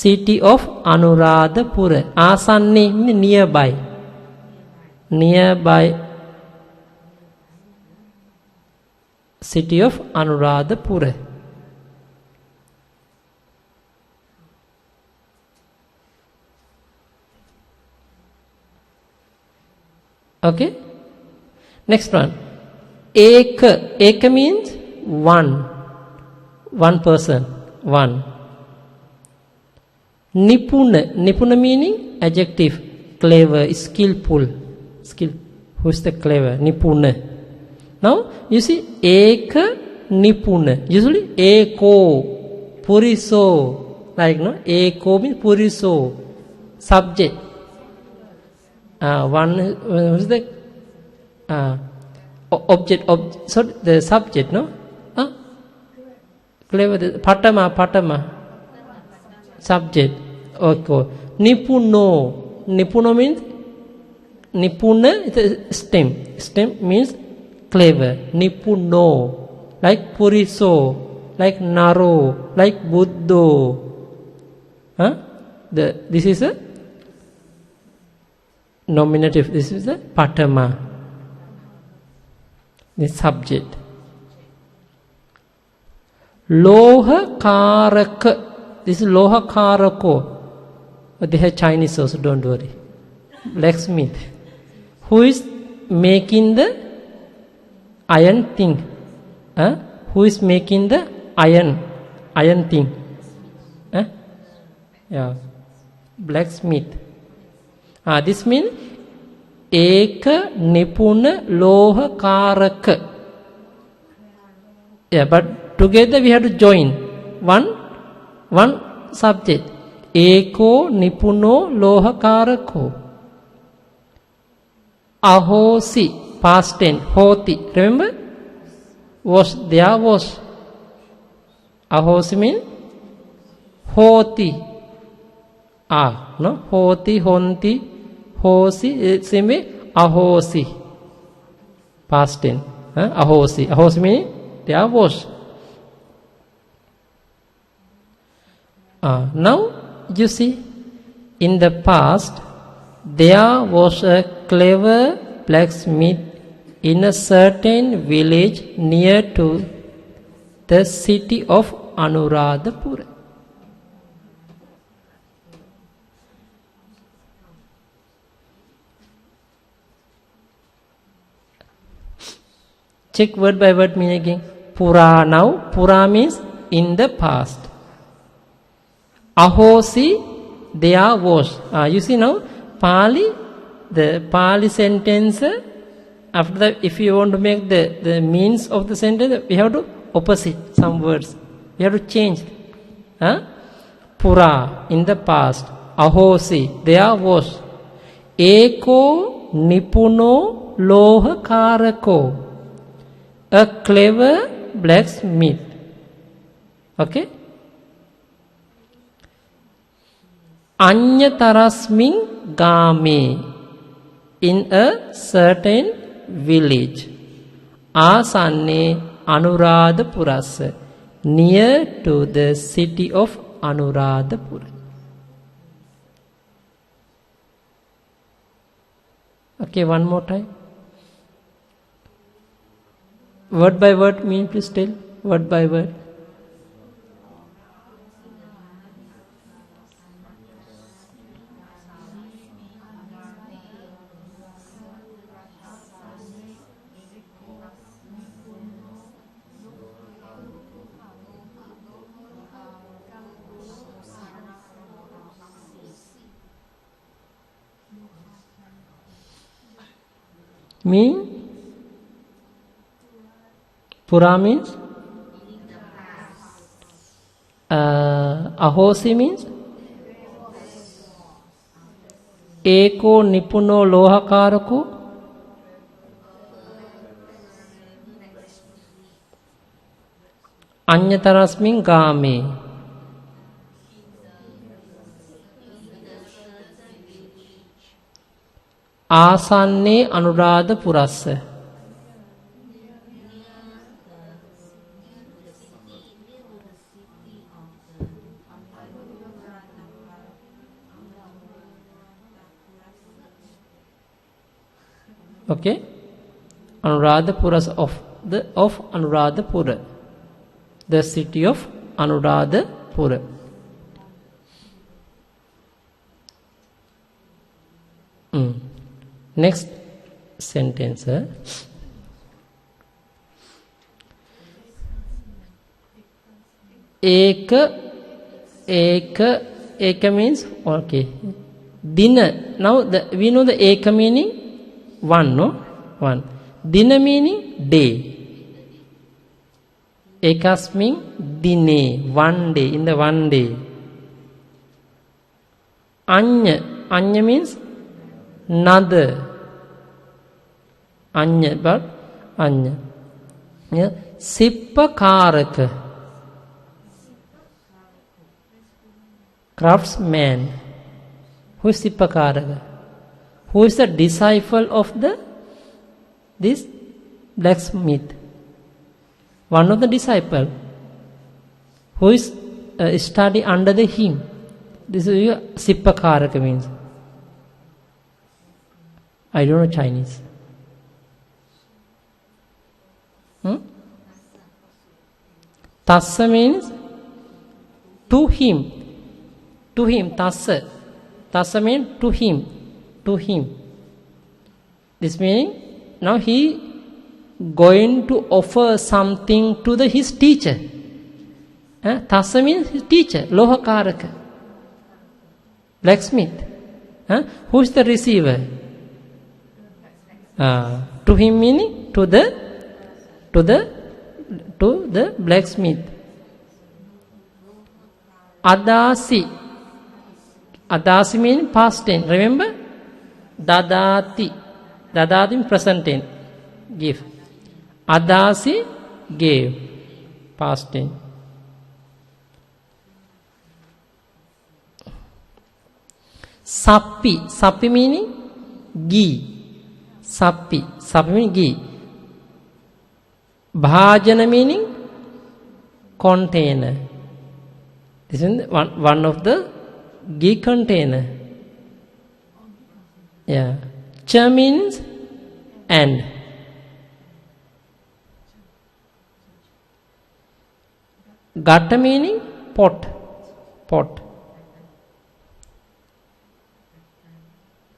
city of Anuradhapura. ආසන්නේ nearby. Nearby city of Anuradhapura. Okay. Next one. Eka. Eka means one. One person. One. Nipuna. Nipuna meaning adjective. Clever, skillful. Skill. Who is the clever? Nipuna. Now, you see, Eka Nipuna. Usually, Eko. Puriso. Like, no? Eko means Puriso. Subject. One is the object. So the subject, no? Clever. Patama. Subject. Okay. Nipuno. Nipuno means Nipuna is a stem. Stem means clever. Nipuno. Like Puriso. Like Naro. Like Buddho. This is a nominative. This is the patama. The subject. Loha karaka. This is loha karako. But they have Chinese also, don't worry. Blacksmith. Who is making the iron thing? Who is making the iron thing? Yeah. Blacksmith. This means Eka Nipuna Loha Karaka. Yeah, but together we have to join one subject. Eko Nipuno Loha Karako. Ahosi, past tense. Hoti. Remember? Was. There was. Ahosi means Hoti. No? Hoti, Honti, Hosi, same way, Ahosi. Past tense. Ahosi. Ahosi means there was. Now, you see, in the past, there was a clever blacksmith in a certain village near to the city of Anuradhapura. Check word by word meaning again. Pura. Now, Pura means in the past. Ahosi, there was. You see now, Pali, the Pali sentence, after that, if you want to make the means of the sentence, we have to opposite some words. We have to change. Pura, in the past. Ahosi, there was. Eko Nipuno Loha Karako. A clever blacksmith. Okay? Anyatarasmin game. In a certain village. Asanne Anuradhapurasa. Near to the city of Anuradhapura. Okay, one more time. Word by word mean, please tell. Word by word. Mean? Pura means? Ahosi means? Eko Nipuno Lohakarako. Anyatarasmin game. Asanne Anuradhapurassa. Okay, Anuradhapura of Anuradhapura, the city of Anuradhapura. Next sentence. Eka means okay. Dina. Now we know the eka meaning one, no? One. Dina meaning day. Ekasmin dine, one day, in the one day. Anya means another. Anya. Yeah. Sippakaraka, craftsman. Who is Sippakaraka? Who is the disciple of this blacksmith? One of the disciple who is study under him. This is Sippakaraka means. I don't know Chinese. Tassa means to him. To him, tassa. Tassa means to him. To him. This meaning, now he going to offer something to his teacher. Tassa means his teacher, Lohakaraka, blacksmith. Who is the receiver? To him meaning to the blacksmith. Adasi. Adasi means past tense. Remember? Dadati. Dadati means present tense. Give. Adasi gave. Past tense. Sappi. Sappi meaning ghee. Sappi. Sappi meaning ghee. Bhajana meaning container. This is one of the ghee container. Yeah. Cha means and. Gata meaning pot. Pot.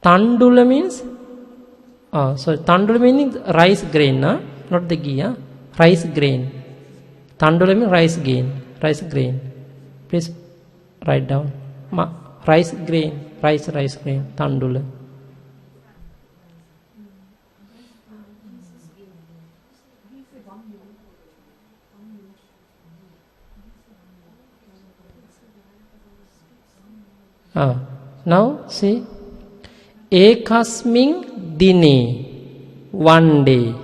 Tandula means Tandula meaning rice grain, not the ghee. Rice grain. Tandula means rice grain. Rice grain. Please write down. Rice grain. Rice grain. Tandula. Now see. Ekasmin dine, one day.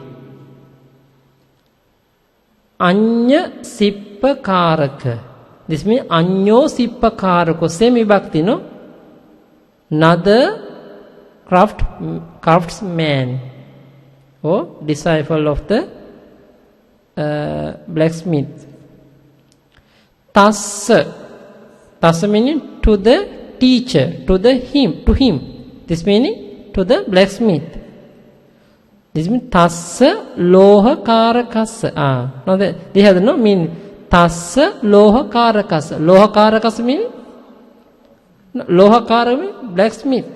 Anya sippakaraka. This means anyo sippakarako. Same vibhakti, no? Another craftsman or disciple of the blacksmith. Tassa. Tassa meaning to the teacher, to him. This meaning to the blacksmith. This means tassa loha karakasa. Now they have no meaning. Tassa loha karakasa. Loha karakasa means loha kara means blacksmith.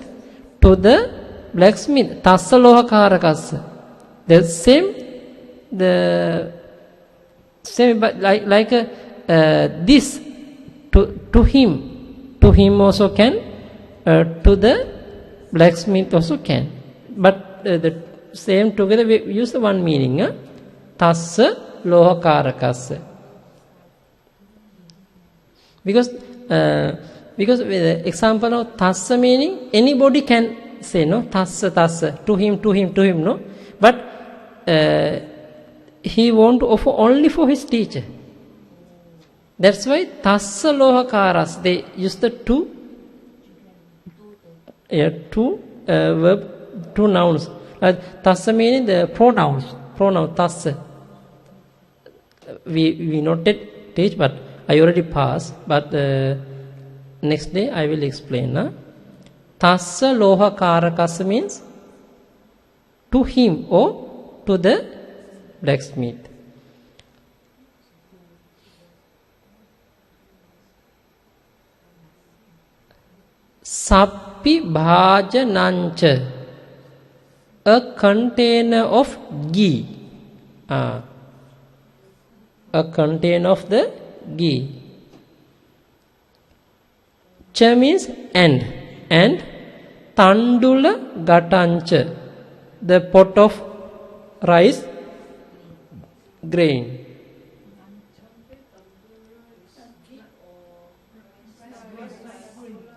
To the blacksmith. Tassa loha karakasa. The same like this to him. To him also can. To the blacksmith also can. But the same together we use the one meaning. Tassa loha karakasa. Because with the example of tassa meaning, anybody can say, no? Tassa. To him, no? But he want to offer only for his teacher. That's why tassa loha karas. They use the two verb, two nouns. Tassa meaning the pronouns. Pronoun tassa. We not yet teach, but I already passed. But next day I will explain. Tassa loha karakasa means to him or to the blacksmith. Sappi bhajanancha, a container of ghee. A container of the ghee. Cha means and tandula gatancha, the pot of rice grain.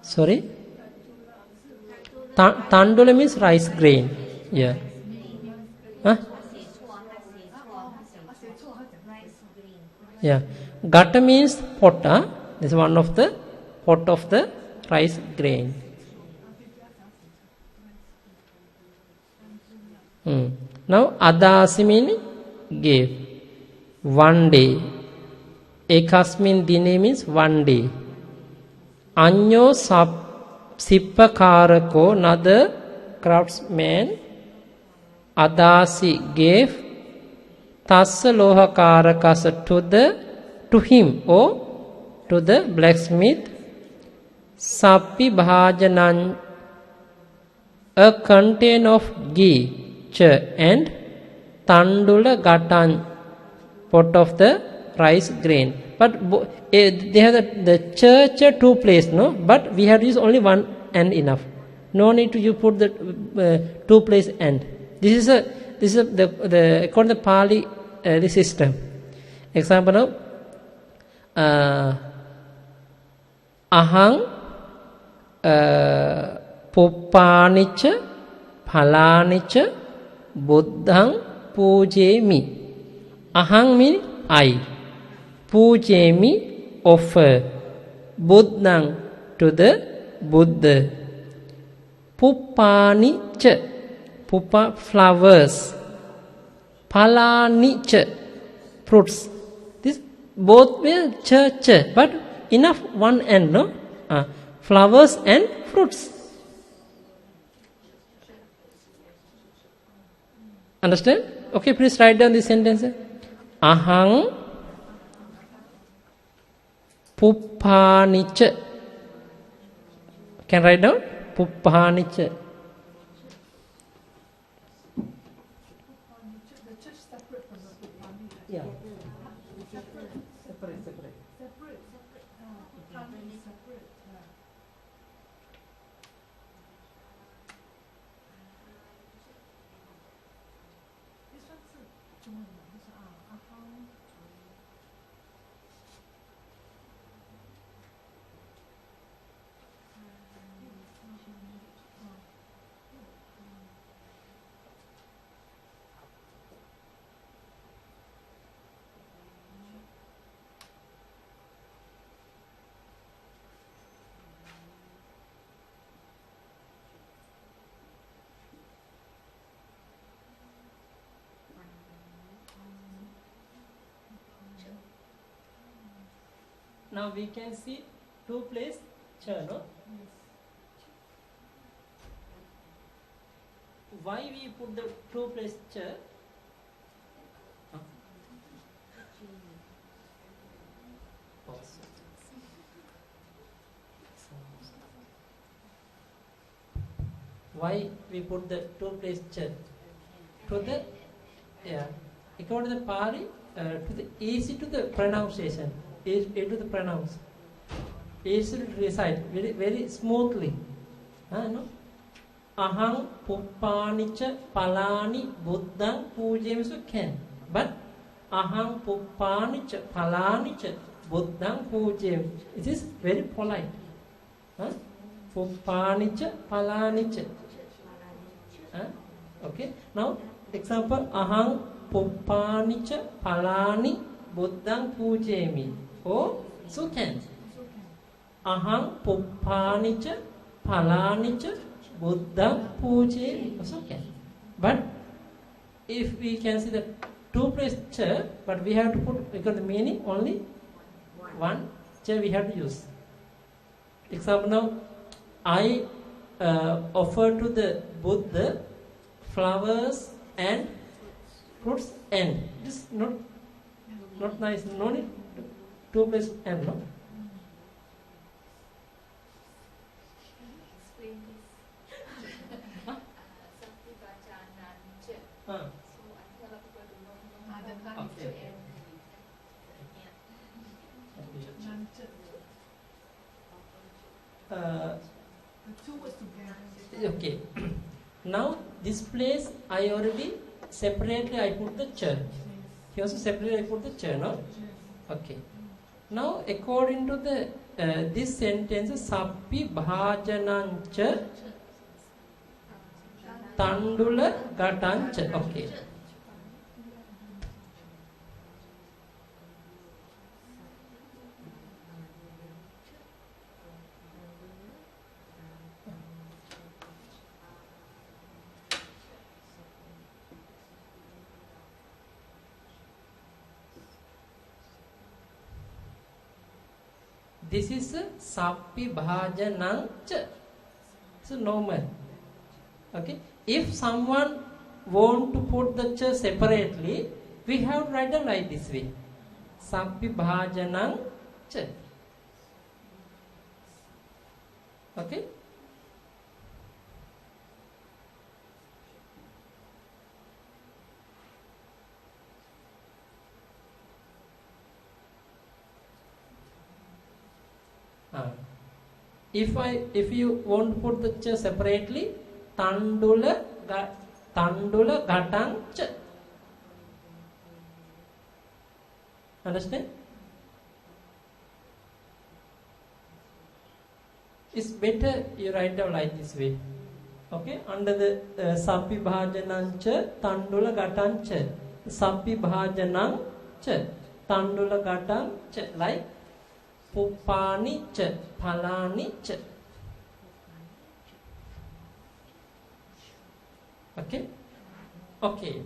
Sorry? Tandula means rice grain. Yeah. Huh? Yeah. Gata means pot. This is one of the pot of the rice grain. Now adasi means gave. One day. Ekasmin dine means one day. Anyo sippakarako, another craftsman. Adasi gave. Tassa lohakarakasa, to him or to the blacksmith. Sappi bhajanan, a container of ghee, and tandula gatan, pot of the rice grain. But they have the church two place, no? But we have to use only one end enough. No need to you put the two place end. This is the according to the Pali the system. Example now, ahang puppanicha phalanicha buddhang pujemi. Ahang means I. Pujemi, offer. Buddhang, to the Buddha. Puppanicha, puppa, flowers. Phalanicha, fruits. This both will church, but enough one end, no? Flowers and fruits. Understand? Okay, please write down this sentence. Ahang puppanicha. Can write down? Puppanicha. Yeah. Separate. Now we can see two place chair, no? Why we put the two place chair? Why we put the two place chair? To the according to the Pali, to the easy to the pronunciation. To the pronounce, easy to recite very smoothly. No? Ahang puppanicha palani buddhang pujemi, so can. But ahang puppanicha palanicha buddhang pujemi, it is very polite. Puppanicha palanicha. Okay. Now example, ahang puppanicha palani buddhang pujemi. Oh, so can. Ahang puppanicha phalanicha buddhang pujemi, also can. But if we can see the two place chair, but we have to put, because the meaning only one chair we have to use. Example now, I offer to the Buddha flowers and fruits and. This not nice. No need two place and no. Explain this. Sakti baca nance. So I think a lot of people don't know. Okay. The two was together. Okay. Now this place I already separately I put the ch. Here also separately I put the ch, no? Okay. Now according to the this sentence, sappi bhajanancha tandula gatancha. Okay. This is sappi bhajanang cha. So normal. Okay. If someone want to put the cha separately, we have to write them like this way. Sappi bhajanang cha. Okay. If you want to put the ch separately, tandula gatang ch. Understand? It's better you write down like this way. Okay, under the sappi bhajanang cha tandula gatang ch. Sappi bhajanang cha tandula gatang ch, like Pupani cha, Palani cha. Okay? Okay.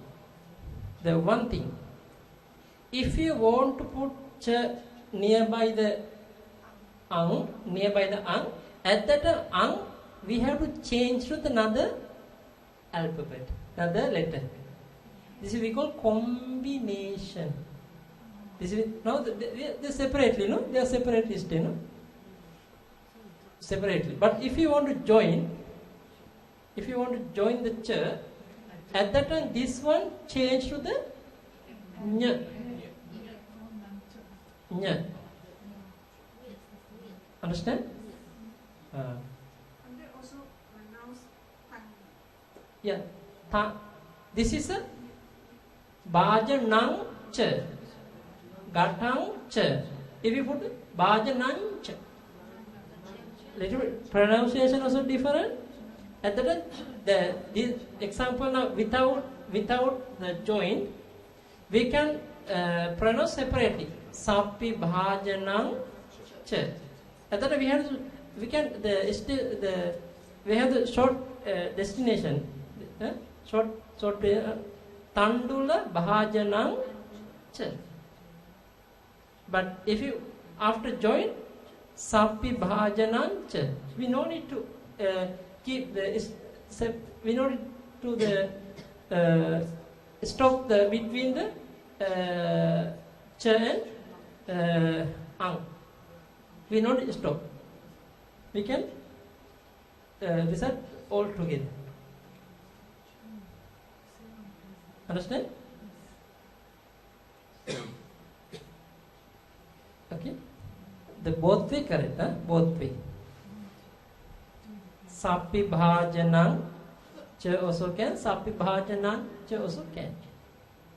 The one thing. If you want to put cha nearby the ang, at that ang, we have to change to another alphabet, another letter. This is we call combination. This is now they separately, no? They are separate listed, no? Separately. But if you want to join the ch, at that time this one change to the ñ. Ñ. Understand? And they also pronounce tang. Yeah. Ta. This is a bhajanang ch. Gatang cha. If you put bhajanang cha, little bit pronunciation also different. At the time, this example now without the joint, we can pronounce separately. Sappi bhajanang cha. At that time we have the short destination. Short tandula bhajanang cha. But if you after join sappi bhajanang cha, we no need to keep the we no need to the stop the between the cha and ang. We no need to stop. We can recite all together. Understand? Okay, the both way correct, huh? Both way. Sappi bhajanang cha also can. Sappi bhajanang cha also can.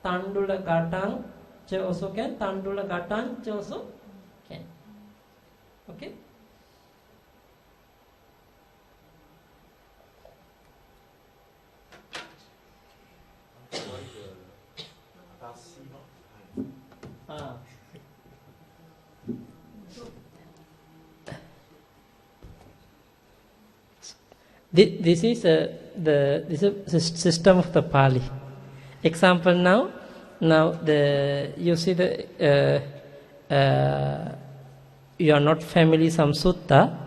Tandula gatang cha also can. Tandula gatang cha also can. Okay. This is the system of the Pali. Example now you see the you are not familiar some sutta.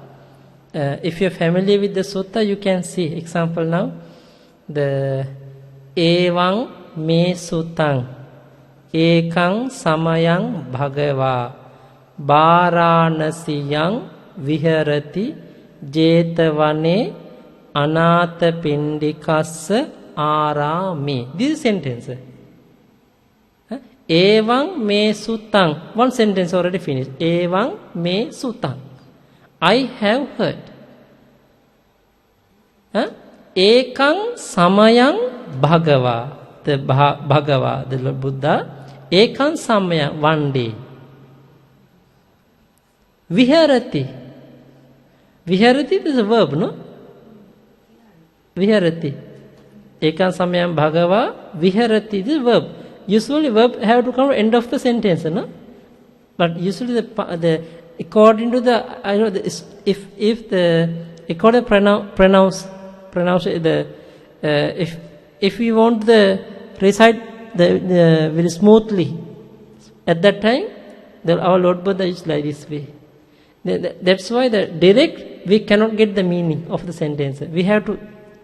If you are familiar with the sutta, you can see example now the Evaං me sutaං ekaං samayaං bhagavā Vārāṇasiyaṃ viharati jetavane anāthapindikassa ārāme. This is sentence. Evaං me sutaṃ. One sentence already finished. Evaං me sutaṃ. I have heard. Ekaṃ samayaṃ bhagavā. The Bhagava, the Lord Buddha. Ekaṃ samayaṃ, one day. Viharati. Viharati is a verb, no? Viharati. Ekaṃ samayaṃ bhagavā. Viharati is a verb. Usually verb have to come end of the sentence, no? But usually the according to the if the according to pronounce the if we want the recite the very smoothly at that time, our Lord Buddha is like this way. That's why the direct we cannot get the meaning of the sentence. We have to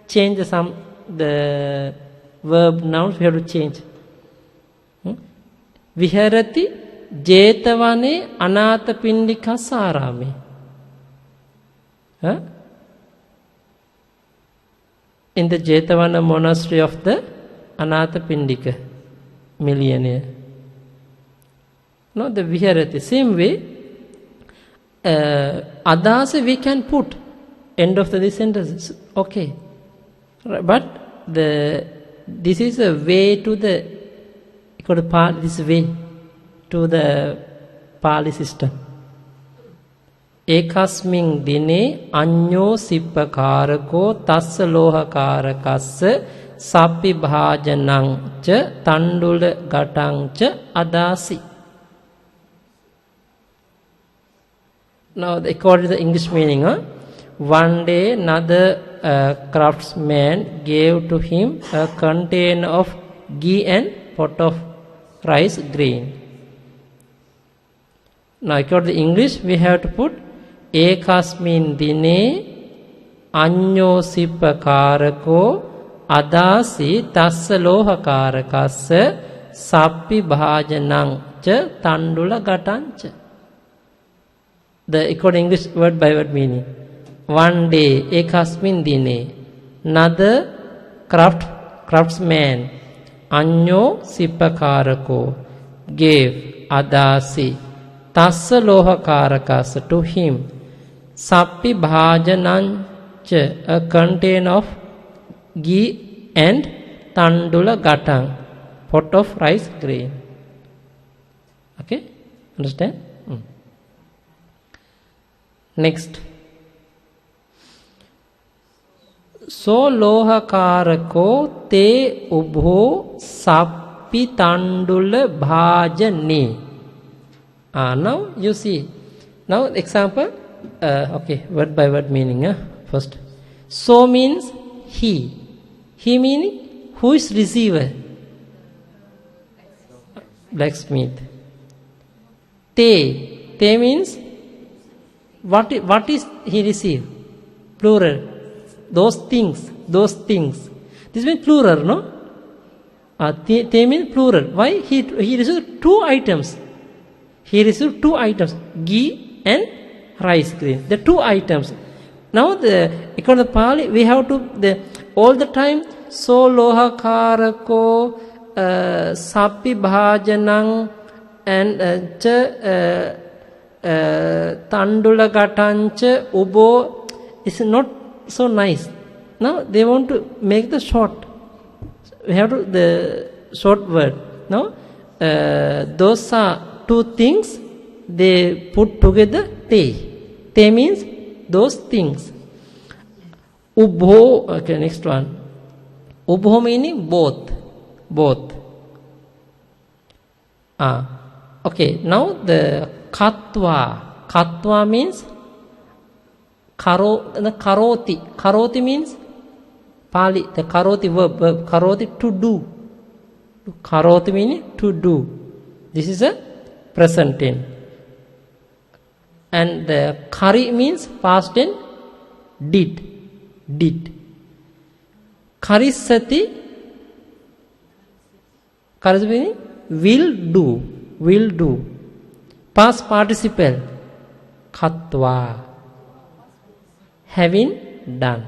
change the verb nouns. We have to change. Viharati jetavane anāthapindikassa ārāme. In the Jetavana monastery of the Anathapindika millionaire. No, the Viharati. Same way, adasa we can put end of the sentence. Okay. But this is a way to the this way to the Pali system. Ekasmiන් dine añño sippakārako tassa lohakārakassa sappi bhājanaṃ ca tandula gataṃ ca adāsi. Now, according to the English meaning, one day another craftsman gave to him a container of ghee and pot of rice grain. Now, according to English, we have to put ekasmin dine añño sippakārako adāsi tassa lohakārakassa sappi bhājanaṃ ca tandula gataṃ ca. The according English word by word meaning. One day, ekasmin dine, another craftsman, añño sippakārako, gave adāsi tassa lohakārakassa to him, sappi bhājanaṃ ca, a container of ghee and tandula gataṃ, pot of rice grain. Okay, understand? Next. So lohakārako te ubho sappi tandula bhājane. Now you see. Now example. Okay, word by word meaning. First. So means he. He meaning who is receiver? Blacksmith. Te means what is he receive? Plural. Those things. This means plural, no? Te means plural. Why? He received two items. He received two items, ghee and rice grain. The two items. Now, according to Pali, we have to all the time. So lohakārako sappi bhājanaṃ and tandula gataṃ ca ubo is not so nice. Now they want to make the short. We have to the short word. Now those are two things they put together. Te means those things. Ubho. Okay, next one. Ubho meaning both. Okay, now the Katva means karoti. Karoti means Pali. The karoti verb. Karoti to do. Karoti meaning to do. This is a present tense. And the kari means past tense. Did. Karissati Karasi meaning will do. Past participle, katva, having done.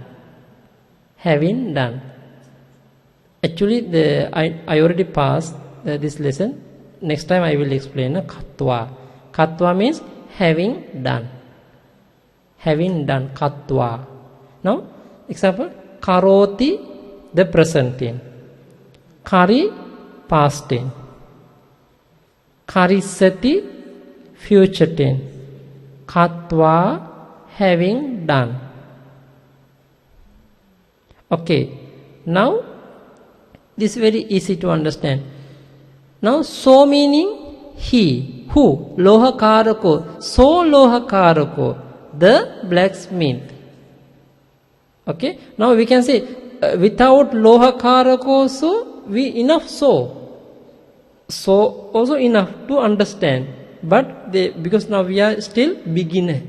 Actually, I already passed this lesson. Next time I will explain katva. Katva means having done, katva. Now, example, karoti, the present tense. Kari, past tense. Karisati, future tense. Katva, having done. Okay, now this is very easy to understand. Now, so meaning he, who, lohakarako, so lohakarako, the blacksmith. Okay, now we can say without lohakarako, so we enough so also enough to understand. But because now we are still beginner.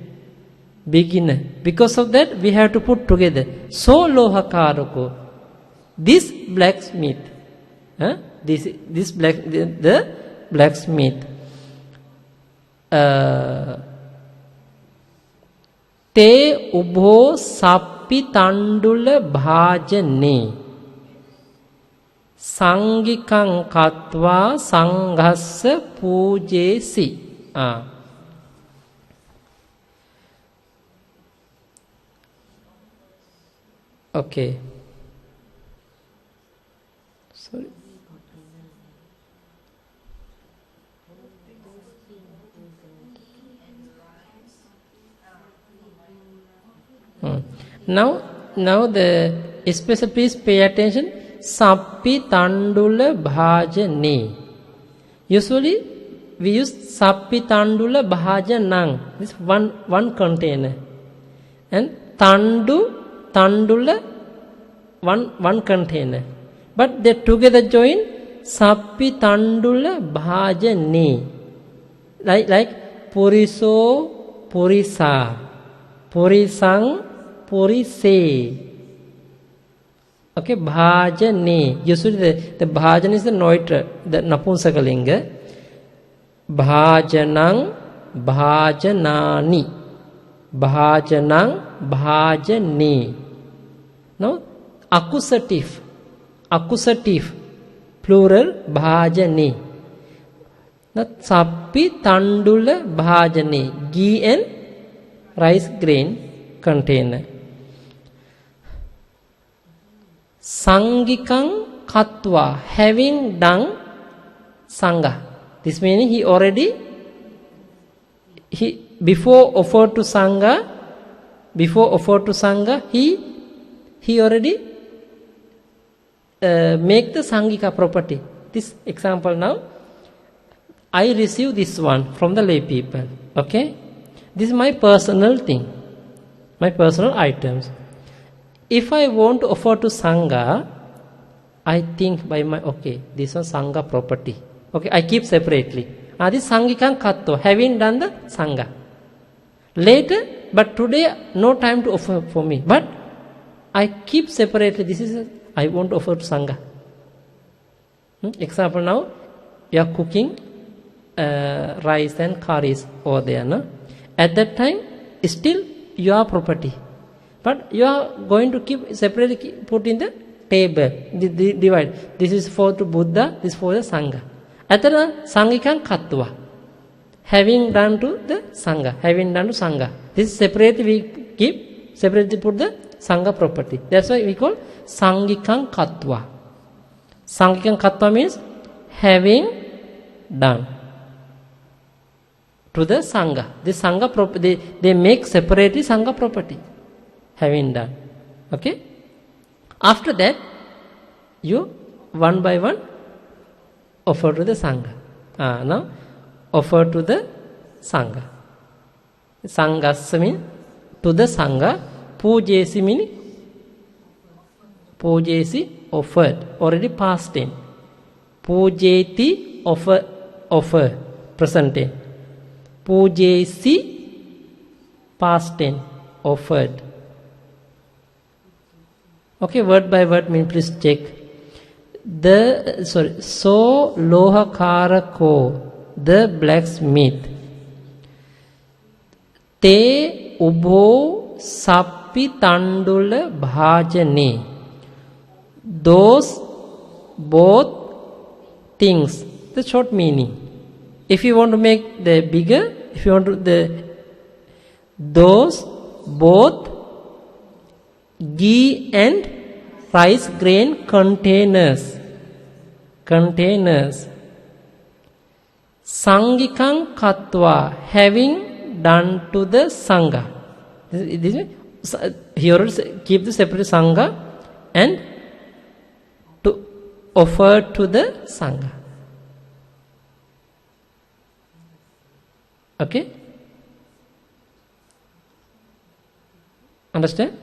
Because of that, we have to put together. So lohakarako, this blacksmith, the blacksmith. Te ubho sappi tandula bhajane sangikang katva sanghassa pujesi. Okay. Sorry. Now the especially please pay attention. Sappi tandula bhajane. Usually we use sappi tandula bhajanang. This one container, and tandula one container. But they together join sappi tandula bhajane. Like puriso purisa, purisang purise. Okay, bhajane. Usually the bhajan is the neuter, the napunsakalinga. Bhajanang, bhajanani. Bhajanang, bhajane. Now, accusative, plural, bhajane. Now, sappi tandula bhajane. Ghee and rice grain container. Sangikang katva, having done sangha. This meaning he before offered to sangha, he already make the sangika property. This example now, I receive this one from the lay people. Okay, this is my personal thing, my personal items. If I want to offer to sangha, I think by my this one sangha property. Okay, I keep separately. This sangikang katto, having done the sangha. Later, but today no time to offer for me. But I keep separately. This is I want to offer to sangha. Example now, you are cooking rice and curries over there. No? At that time, still your property. But you are going to keep separately put in the table. Divide. This is for the Buddha, this is for the Sangha. Atara Sangikang Katva. Having done to the Sangha. This is separately we keep, separately put the Sangha property. That's why we call Sangikang Katva. Sangikang Katva means having done to the Sangha. This Sangha property, they make separately Sangha property. Having done. Okay? After that, you one by one offer to the Sangha. Now, offer to the Sangha. Sanghasa means to the Sangha. Pujesi means Pujesi offered. Already past tense. Pujeti offer. Present tense. Pujesi past tense. Offered. Okay, word by word means please check. so Lohakarako, the blacksmith, te ubho sappi tandula bhajane, those both things, the short meaning. If you want to make the bigger, if you want to those both ghee and rice grain containers, sangikang katva, having done to the sangha. He already keep the separate sangha and to offer to the sangha. Okay? Understand?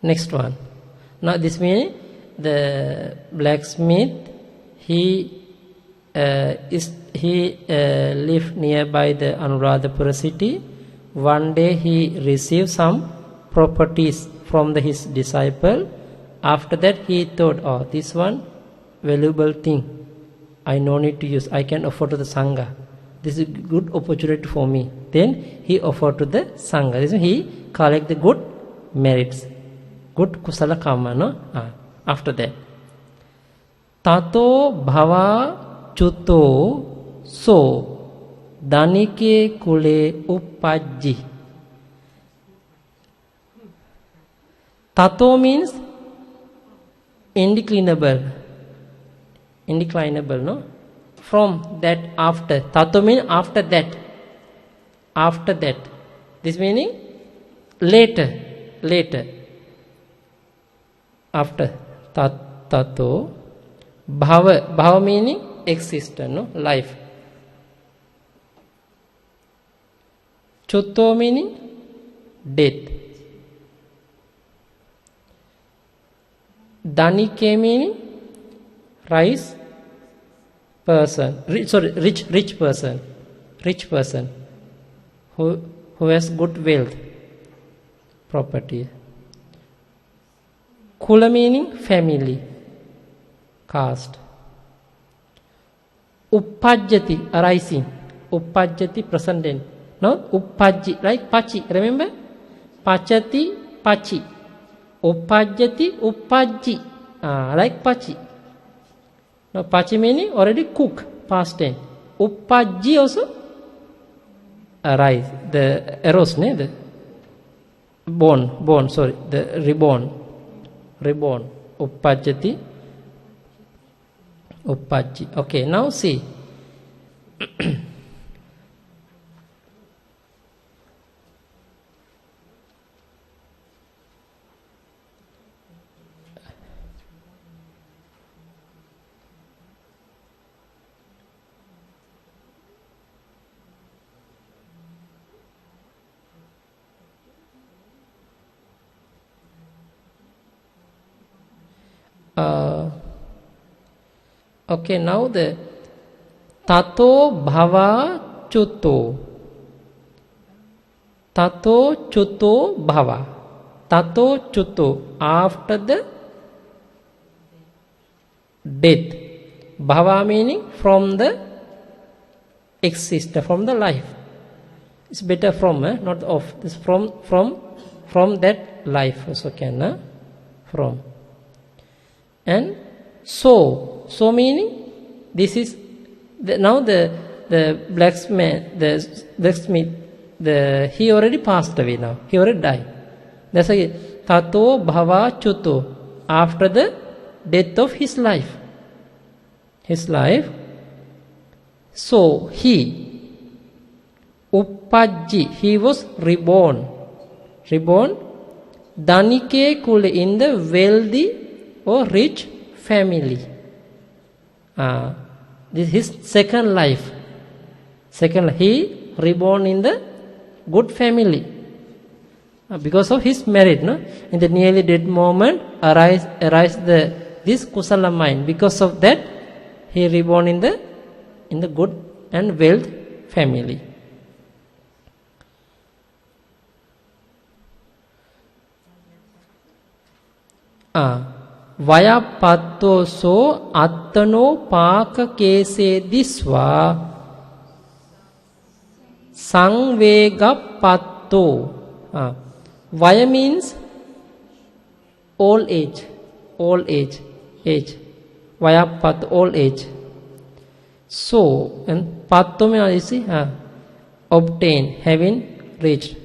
Next one. Now this means the blacksmith, he lived nearby the Anuradhapura city. One day he received some properties from his disciple. After that he thought, oh, this one valuable thing, I no need to use, I can offer to the Sangha. This is a good opportunity for me. Then he offered to the Sangha. This means he collect the good merits, good kusala karma, no? After that, tato bhava chuto so danike kule uppajji. Tato means indeclinable, no? From that, after. Tato means after that. After that. This meaning later. After. Tato. Bhava meaning existence, no? Life. Chutto meaning death. Danike meaning rice person, rich person who has good wealth, property. Kula meaning family, caste. Uppajjati, arising. Uppajjati, present tense. No, uppajji, like pachi, remember? Pachati, pachi. Uppajjati, uppajji, like pachi. Now pachi meaning already cook, past tense. Uppajji also arise, the arose, the born, the reborn. Uppajjati, uppajji. Okay, now see. Okay, now the tato bhava chuto. Tato chuto bhava. Tato chuto, after the death. Bhava meaning from the existence, from the life. It's better from, not of. It's from that life also can, from. And so meaning this is now the blacksmith, he already passed away now. He already died. That's why tato bhava chuto, after the death of his life. So he uppajji, he was reborn. Danike kule, in the wealthy or rich family. This is his second life. He reborn in the good family. Because of his merit, no? In the nearly dead moment, arise this kusala mind. Because of that, he reborn in the good and wealth family. Vayappatto so attano paka kese disva Sangvegappatto. Vaya means old age. Old age. Age. Vayappatto, old age. So, and patto means you see, obtain, having reached.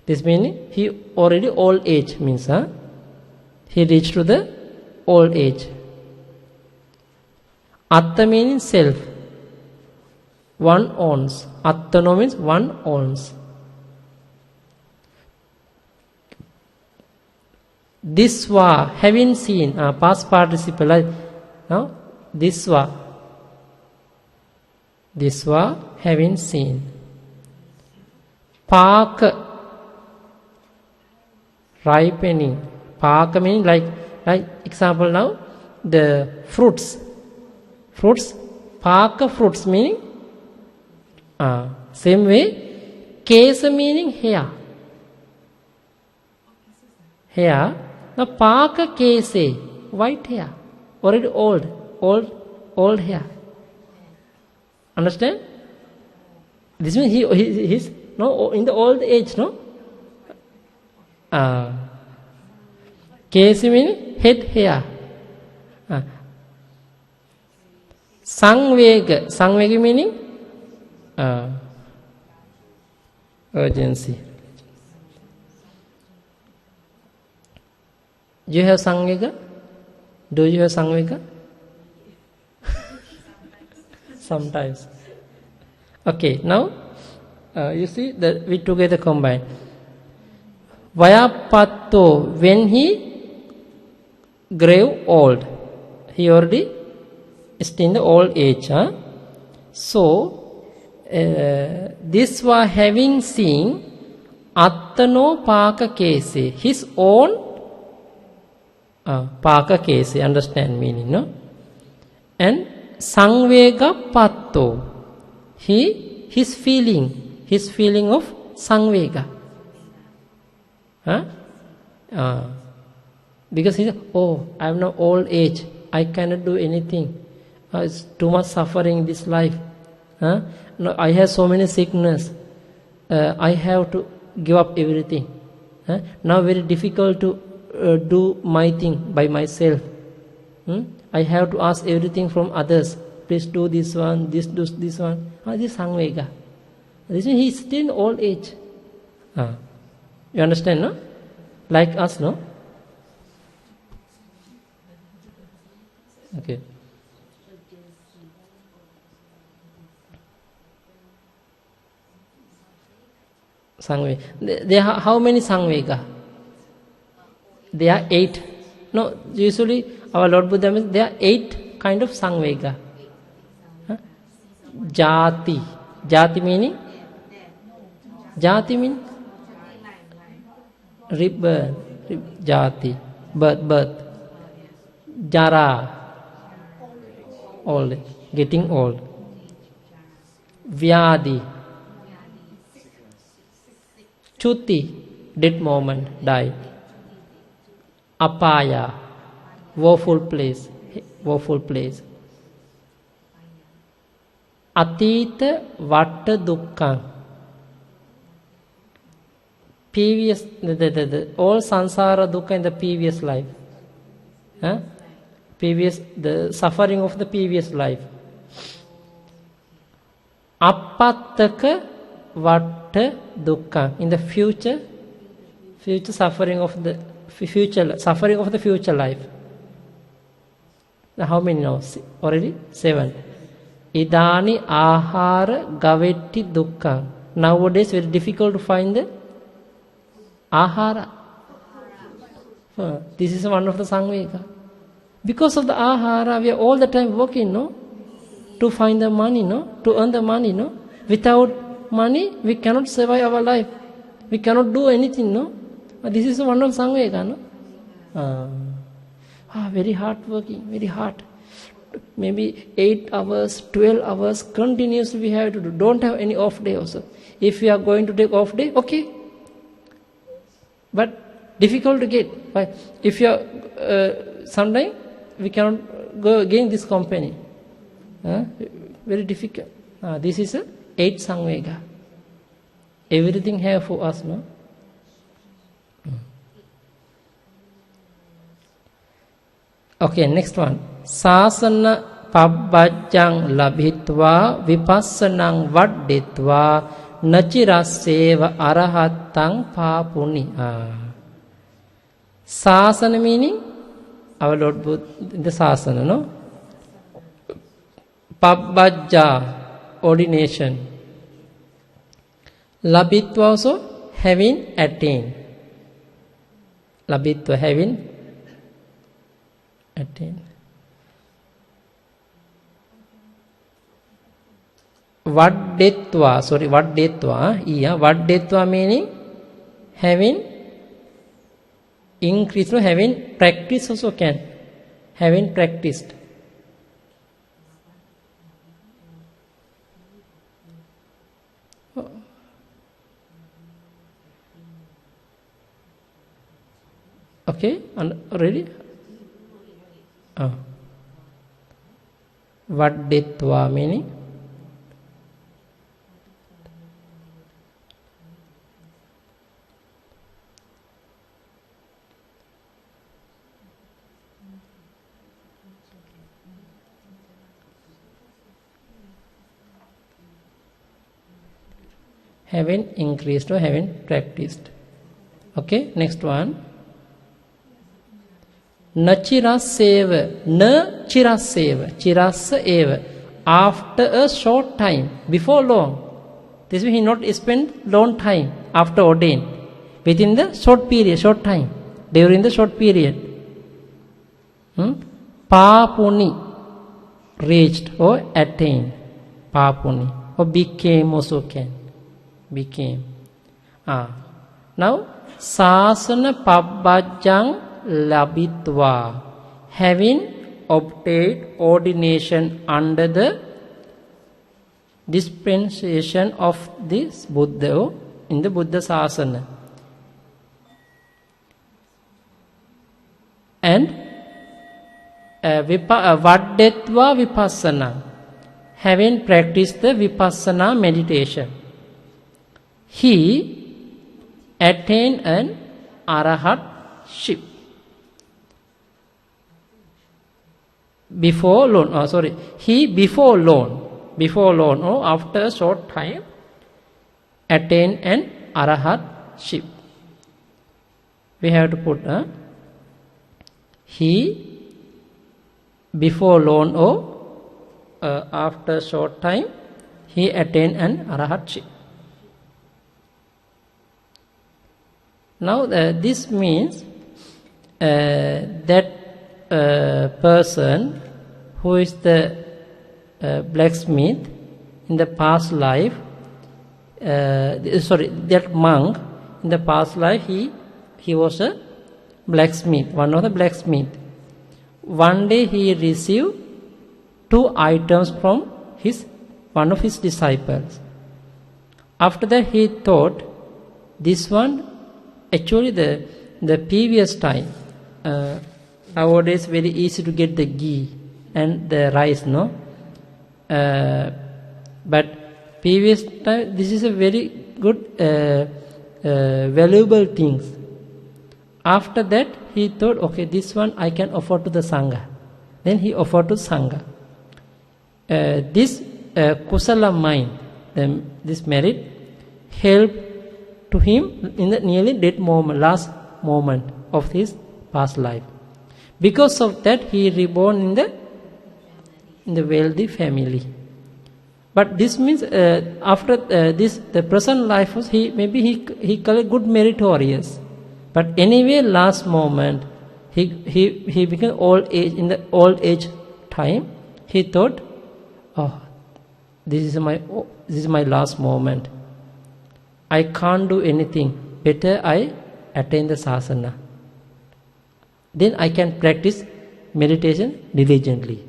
This meaning he already old age means he reached to the old age. Atta meaning self. One owns. Attano means one owns. Disva, having seen, past participle. Now, disva. Disva, having seen. Paka, ripening. Paka meaning like example now, the fruits. Fruits, paka fruits meaning, same way, kesa meaning hair. Hair, now paka kese, white hair, already old hair. Understand? This means he's no in the old age, no? Kesi meaning head hair. Sangvega meaning urgency. Do you have Sangvega? Do you have Sangvega? Sometimes. Okay, now you see that we together combine. Vayappatto, when he grew old, he already is in the old age. So, this was having seen attano paka kese, his own paka kese, understand meaning, no? And sangvega patto, his feeling of sangvega. Because he said, oh, I have no old age, I cannot do anything. It's too much suffering in this life. No, I have so many sickness. I have to give up everything. Now very difficult to do my thing by myself. I have to ask everything from others. Please do this one, this one. This is Sangvega. This means he is still in old age. You understand, no? Like us, no? Okay. Sangvega. There are how many Sangvega? There are 8. No, usually our Lord Buddha means there are 8 kind of Sangvega. Jati. Jati meaning? Jati meaning? Rebirth. Jati. Birth. Jara. Old. Getting old. Vyadi. Chuti. Dead moment. Die. Apaya. Woeful place. Atita Vatta Dukkha. Previous, all sansara dukkha in the previous life. The suffering of the previous life. Appattaka Vatta Dukkha. In the future suffering of the future life. Now how many now? Already 7. Idani ahara gavetti dukkha. Nowadays very difficult to find the ahara. This is one of the Sangvega. Because of the ahara, we are all the time working, no? To find the money, no? To earn the money, no? Without money, we cannot survive our life. We cannot do anything, no? This is one of Sangvega, no? Very hard working, very hard. Maybe 8 hours, 12 hours continuously we have to do. Don't have any off day also. If we are going to take off day, okay. But difficult to get. Why? If you are, sometime we cannot go again this company. Very difficult. This is a 8 Samvega. Everything here for us, no? Okay, next one. Sasana pabbajjang labhitva vipassanang vadditva nachiraseva arahattang papuni. Sasana meaning our Lord Buddha in the Sasana, no? Pabbajja, ordination. Labhitva also having attained. Labhitva having attained. Vaddetva, sorry, vaddetva, vaddetva meaning having increased, no, having practiced also can. Having practiced. Okay, ready? Vaddetva meaning having increased or having practiced. Okay, next one. Nachiraseva, na chiraseva, chirasa eva. After a short time, before long. This means he not spent long time after ordained. Within the short period, short time. During the short period. Papuni, reached or attained. Papuni, or became also can. Became. Now, sasana pabbajjang labhitva, having obtained ordination under the dispensation of this Buddha in the Buddha Sasana. And vaddetva vipassana, having practiced the vipassana meditation. He attained an arahatship. Before long, he before long, or after a short time, attained an arahatship. We have to put he before long, or after a short time, he attained an arahatship. Now this means that person who is the blacksmith in the past life, that monk in the past life, he was a blacksmith, one of the blacksmith. One day he received 2 items from one of his disciples. After that he thought, this one, actually the previous time, nowadays very easy to get the ghee and the rice, no? But previous time, this is a very good, valuable things. After that, he thought, okay, this one I can offer to the Sangha. Then he offered to Sangha. This kusala mind, this merit, helped to him in the nearly dead moment, last moment of his past life. Because of that, he reborn in the wealthy family. But this means after this, the present life was he called good meritorious. But anyway, last moment he became old age. In the old age time, he thought, oh, this is my last moment. I can't do anything. Better I attain the sasana. Then I can practice meditation diligently.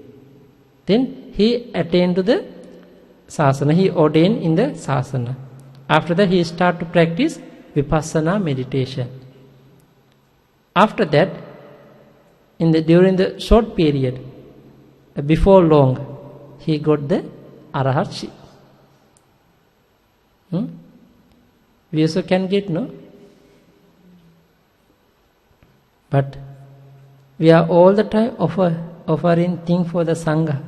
Then he attained to the sasana. He ordained in the sasana. After that, he started to practice vipassana meditation. After that, during the short period, before long, he got the arahatship. We also can get, no? But we are all the time offering things for the Sangha.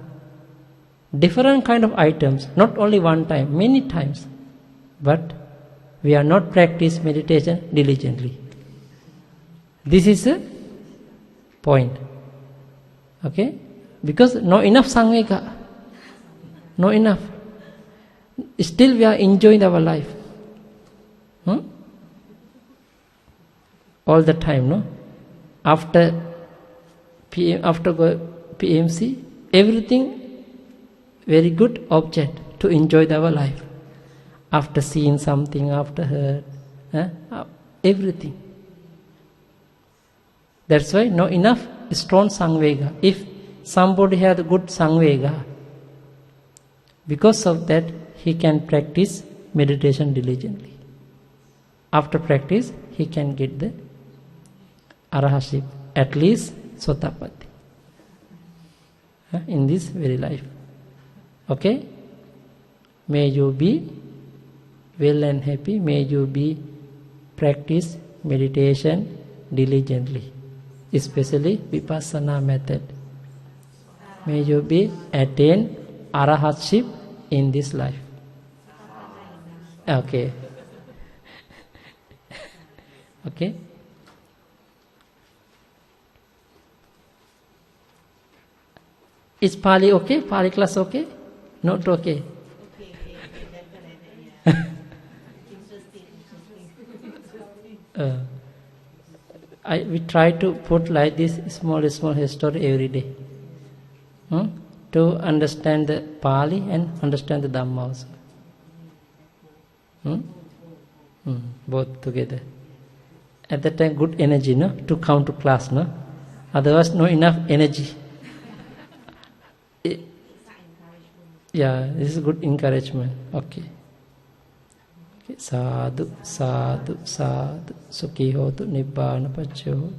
Different kind of items, not only one time, many times. But we are not practice meditation diligently. This is a point. Okay? Because not enough Sangha. Not enough. Still we are enjoying our life. All the time, no? After PMC, everything very good object to enjoy our life. After seeing something, after heard, everything. That's why not enough strong Sangvega. If somebody has a good Sangvega, because of that, he can practice meditation diligently. After practice, he can get the arahatship, at least Sotapatti, in this very life. Okay? May you be well and happy. May you be practice meditation diligently, especially Vipassana method. May you be attain arahatship in this life. Okay. Okay. Is Pali okay? Pali class okay? Not okay. We try to put like this small history every day, to understand the Pali and understand the Dhamma also. Both together. At that time, good energy, no, to come to class, no. Otherwise, no enough energy. Yeah, this is good encouragement. Okay. Sadhu, sadhu, sadhu. Sukhi hotu, nibbana paccaya hotu.